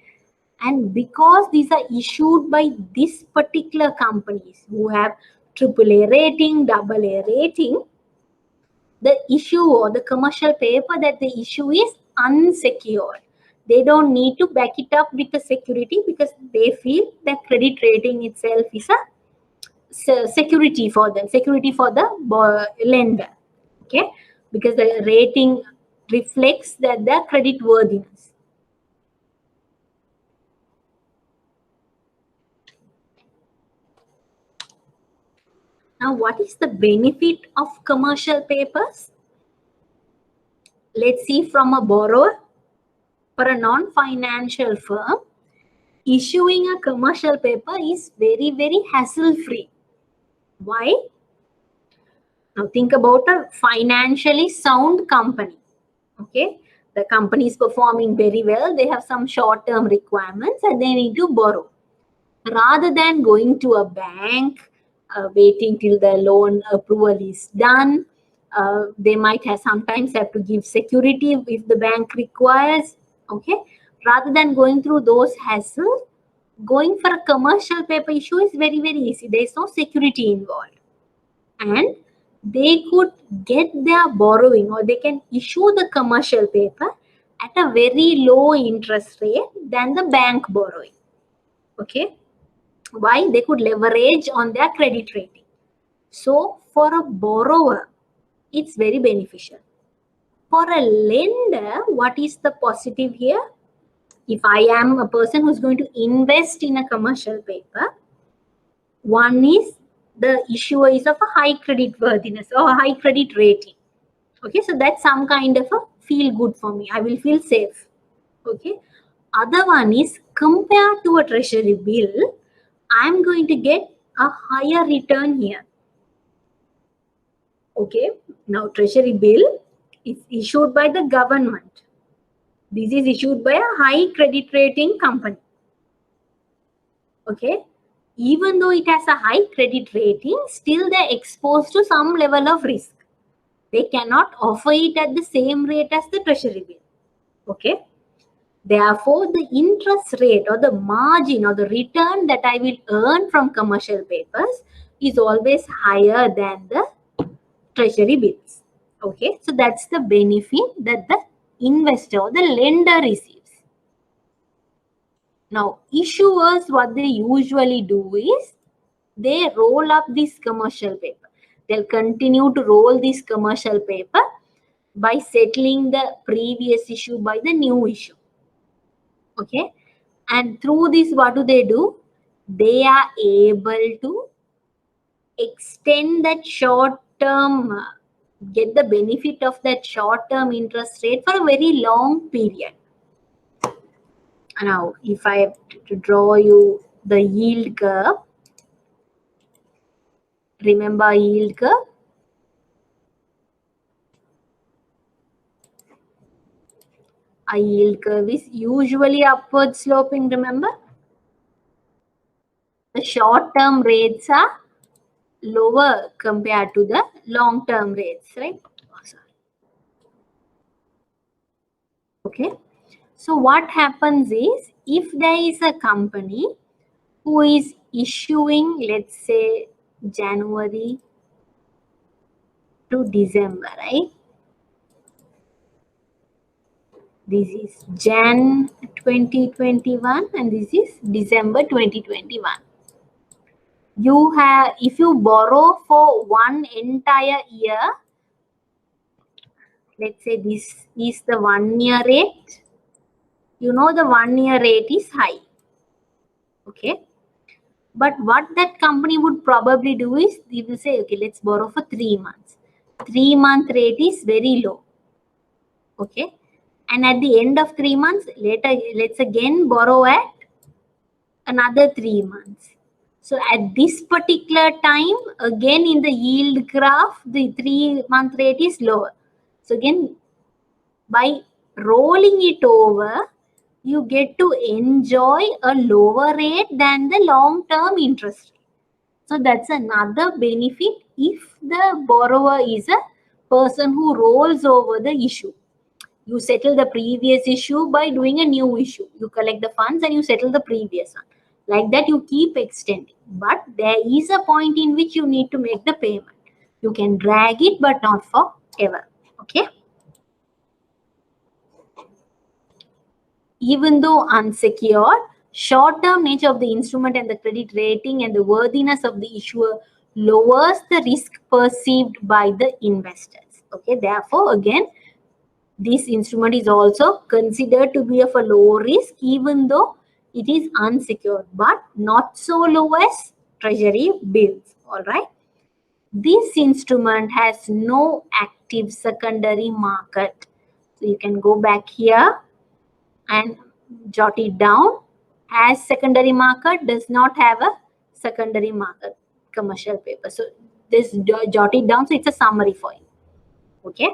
And because these are issued by this particular companies who have AAA rating, AA rating, the issue or the commercial paper that they issue is unsecured. They don't need to back it up with the security because they feel that credit rating itself is a security for them, security for the lender. Okay, because the rating reflects that their credit worthiness. Now, what is the benefit of commercial papers? Let's see from a borrower. For a non-financial firm, issuing a commercial paper is very, very hassle-free. Why? Now think about a financially sound company. Okay, the company is performing very well. They have some short-term requirements and they need to borrow. Rather than going to a bank, waiting till the loan approval is done, they might have sometimes have to give security if the bank requires. Okay, rather than going through those hassles, going for a commercial paper issue is very, very easy. There is no security involved, and they could get their borrowing, or they can issue the commercial paper at a very low interest rate than the bank borrowing. Okay, why? They could leverage on their credit rating. So for a borrower, it's very beneficial. For a lender, what is the positive here? If I am a person who's going to invest in a commercial paper, one is the issuer is of a high credit worthiness or a high credit rating. Okay, so that's some kind of a feel good for me. I will feel safe. Okay, other one is compared to a treasury bill, I'm going to get a higher return here. Okay, now treasury bill is issued by the government. This is issued by a high credit rating company. Okay, even though it has a high credit rating, still they're exposed to some level of risk. They cannot offer it at the same rate as the treasury bill. Okay, therefore the interest rate or the margin or the return that I will earn from commercial papers is always higher than the treasury bills. Okay, so that's the benefit that the investor or the lender receives. Now, issuers, what they usually do is they roll up this commercial paper. They'll continue to roll this commercial paper by settling the previous issue by the new issue. Okay, and through this, what do? They are able to extend that short term, get the benefit of that short term interest rate for a very long period. Now, if I have to draw you the yield curve, remember yield curve? A yield curve is usually upward sloping, remember? The short-term rates are lower compared to the long-term rates, right? Okay. So what happens is, if there is a company who is issuing, let's say, January to December, right? This is Jan 2021 and this is December 2021. You have, if you borrow for one entire year, let's say this is the 1 year rate. You know the 1 year rate is high. Okay. But what that company would probably do is, they will say, okay, let's borrow for 3 months. 3-month rate is very low. Okay. And at the end of 3 months, later, let's again borrow at another 3 months. So at this particular time, again in the yield graph, the 3-month rate is lower. So again, by rolling it over, you get to enjoy a lower rate than the long-term interest rate. So that's another benefit if the borrower is a person who rolls over the issue. You settle the previous issue by doing a new issue. You collect the funds and you settle the previous one. Like that, you keep extending. But there is a point in which you need to make the payment. You can drag it, but not forever. Okay. Even though unsecured, short-term nature of the instrument and the credit rating and the worthiness of the issuer lowers the risk perceived by the investors. Okay. Therefore, again, this instrument is also considered to be of a low risk, even though it is unsecured, but not so low as treasury bills. All right. This instrument has no active secondary market. So you can go back here and jot it down. as secondary market does not have a secondary market commercial paper. So this jot it down, so it's a summary for you. Okay.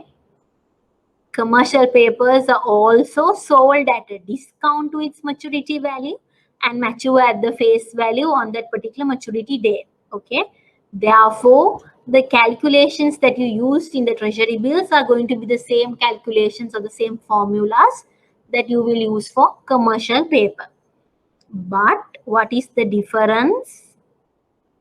Commercial papers are also sold at a discount to its maturity value and mature at the face value on that particular maturity date. Okay. Therefore, the calculations that you used in the treasury bills are going to be the same calculations or the same formulas that you will use for commercial paper. But what is the difference?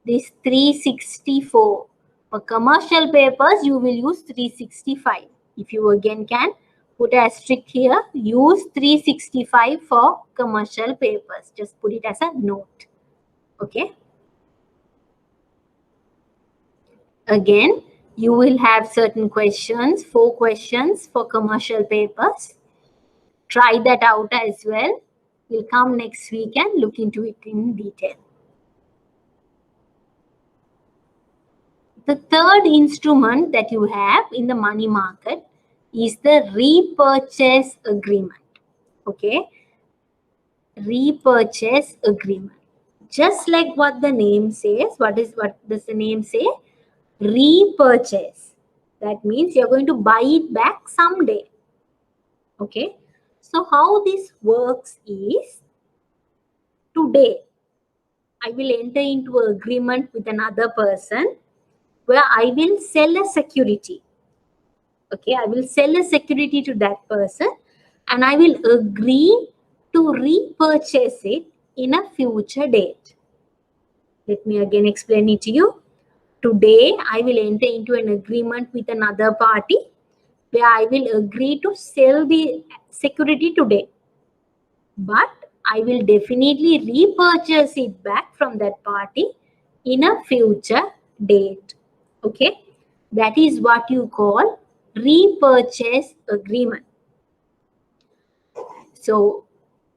This 364. For commercial papers, you will use 365. If you again can put an asterisk here, use 365 for commercial papers. Just put it as a note. Okay. Again, you will have certain questions, 4 questions for commercial papers. Try that out as well. We'll come next week and look into it in detail. The third instrument that you have in the money market is the repurchase agreement. Okay. Repurchase agreement. Just like what the name says, what does the name say? Repurchase. That means you're going to buy it back someday. Okay. So how this works is, today I will enter into an agreement with another person where I will sell a security. Okay, I will sell a security to that person and I will agree to repurchase it in a future date. Let me again explain it to you. Today, I will enter into an agreement with another party where I will agree to sell the security today. But I will definitely repurchase it back from that party in a future date. Okay, that is what you call repurchase agreement. So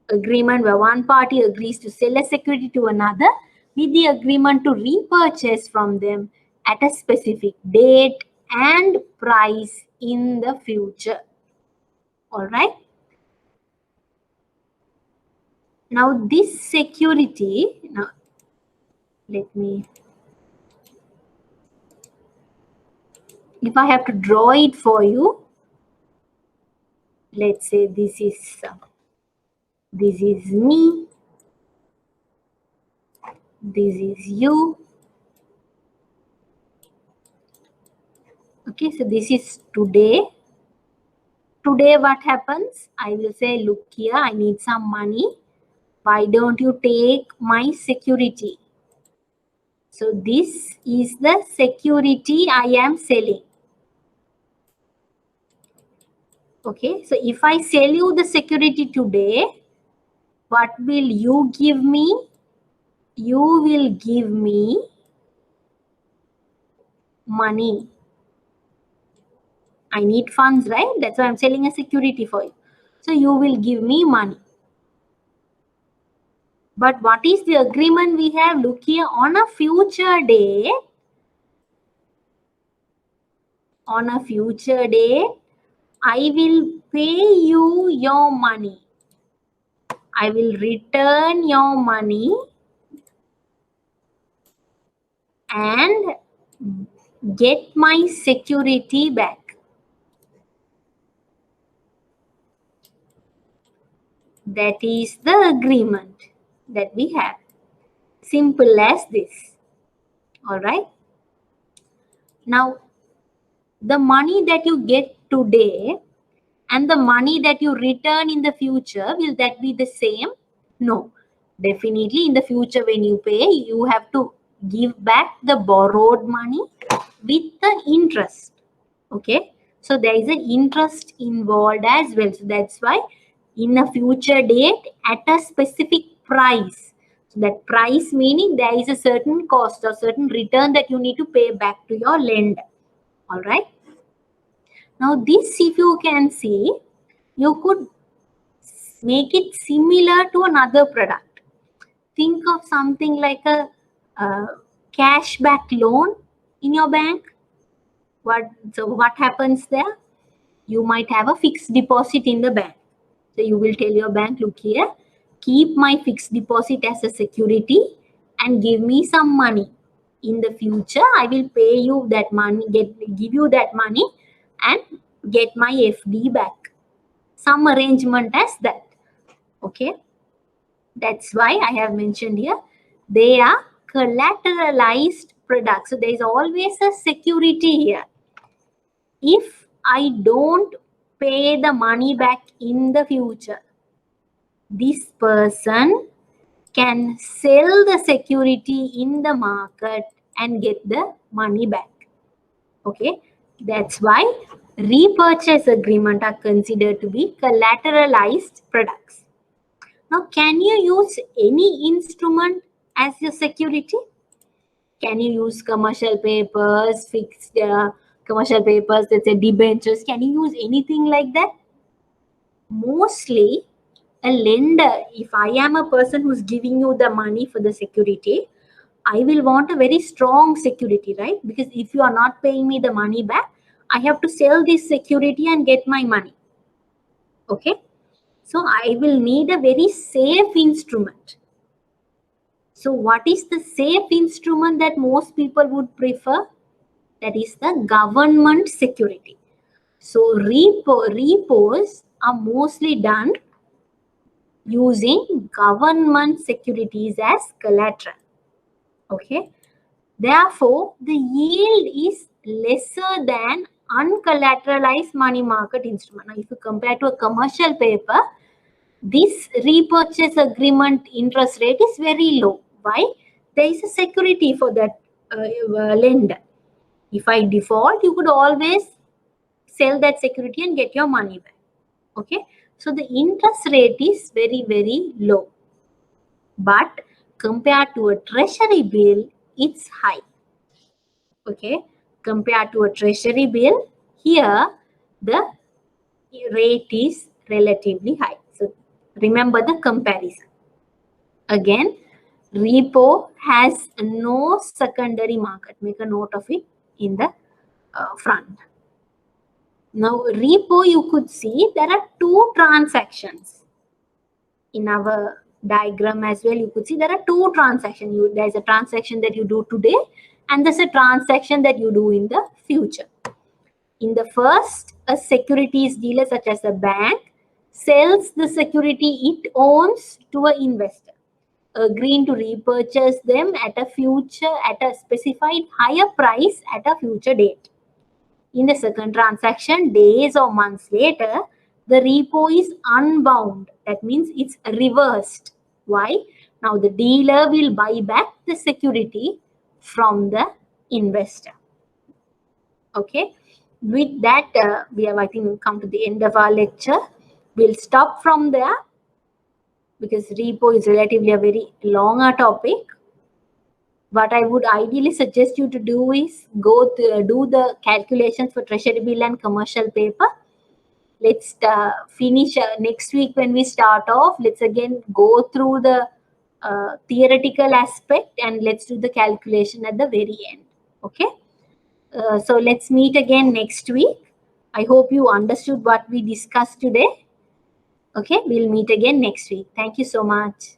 agreement where one party agrees to sell a security to another with the agreement to repurchase from them at a specific date and price in the future. All right. Now this security, now let me, if I have to draw it for you, let's say this is me, this is you. Okay, so this is today. Today what happens? I will say, look here, I need some money. Why don't you take my security? So this is the security I am selling. Okay, so if I sell you the security today, what will you give me? You will give me money. I need funds, right? That's why I'm selling a security for you. So you will give me money. But what is the agreement we have? Look here, on a future day, I will pay you your money. I will return your money and get my security back. That is the agreement that we have. Simple as this. All right. Now, the money that you get today and the money that you return in the future, will that be the same? No. Definitely in the future when you pay, you have to give back the borrowed money with the interest. Okay. So there is an interest involved as well. So that's why in a future date at a specific price. So that price meaning there is a certain cost or certain return that you need to pay back to your lender. All right. Now this, if you can see, you could make it similar to another product. Think of something like a cashback loan in your bank. So what happens there? You might have a fixed deposit in the bank. So you will tell your bank, look here, keep my fixed deposit as a security and give me some money. In the future, I will pay you that money, give you that money and get my FD back. Some arrangement as that. Okay. That's why I have mentioned here, they are collateralized products. So there is always a security here. If I don't pay the money back in the future, this person can sell the security in the market and get the money back. Okay, that's why repurchase agreement are considered to be collateralized products. Now, can you use any instrument as your security? Can you use commercial papers, fixed commercial papers, let's say debentures? Can you use anything like that? Mostly, a lender, if I am a person who's giving you the money for the security, I will want a very strong security, right? Because if you are not paying me the money back, I have to sell this security and get my money. Okay. So I will need a very safe instrument. So what is the safe instrument that most people would prefer? That is the government security. So repos are mostly done using government securities as collateral. Okay. Therefore, the yield is lesser than uncollateralized money market instrument. Now, if you compare to a commercial paper, this repurchase agreement interest rate is very low. Why? There is a security for that lender. If I default, you could always sell that security and get your money back. Okay. So the interest rate is very, very low. But compared to a treasury bill, it's high. Okay. Compared to a treasury bill, here the rate is relatively high. So remember the comparison. Again, repo has no secondary market. Make a note of it in the front. Now, repo, you could see there are two transactions. In our diagram as well, you could see there are two transactions. There's a transaction that you do today, and there's a transaction that you do in the future. In the first, a securities dealer such as a bank sells the security it owns to an investor, agreeing to repurchase them at a specified higher price at a future date. In the second transaction, days or months later, the repo is unbound. That means it's reversed. Why? Now the dealer will buy back the security from the investor. Okay. With that, we have, I think, come to the end of our lecture. We'll stop from there because repo is relatively a very longer topic. What I would ideally suggest you to do is go to do the calculations for treasury bill and commercial paper. Let's finish next week when we start off. Let's again go through the theoretical aspect and let's do the calculation at the very end. Okay. So let's meet again next week. I hope you understood what we discussed today. Okay. We'll meet again next week. Thank you so much.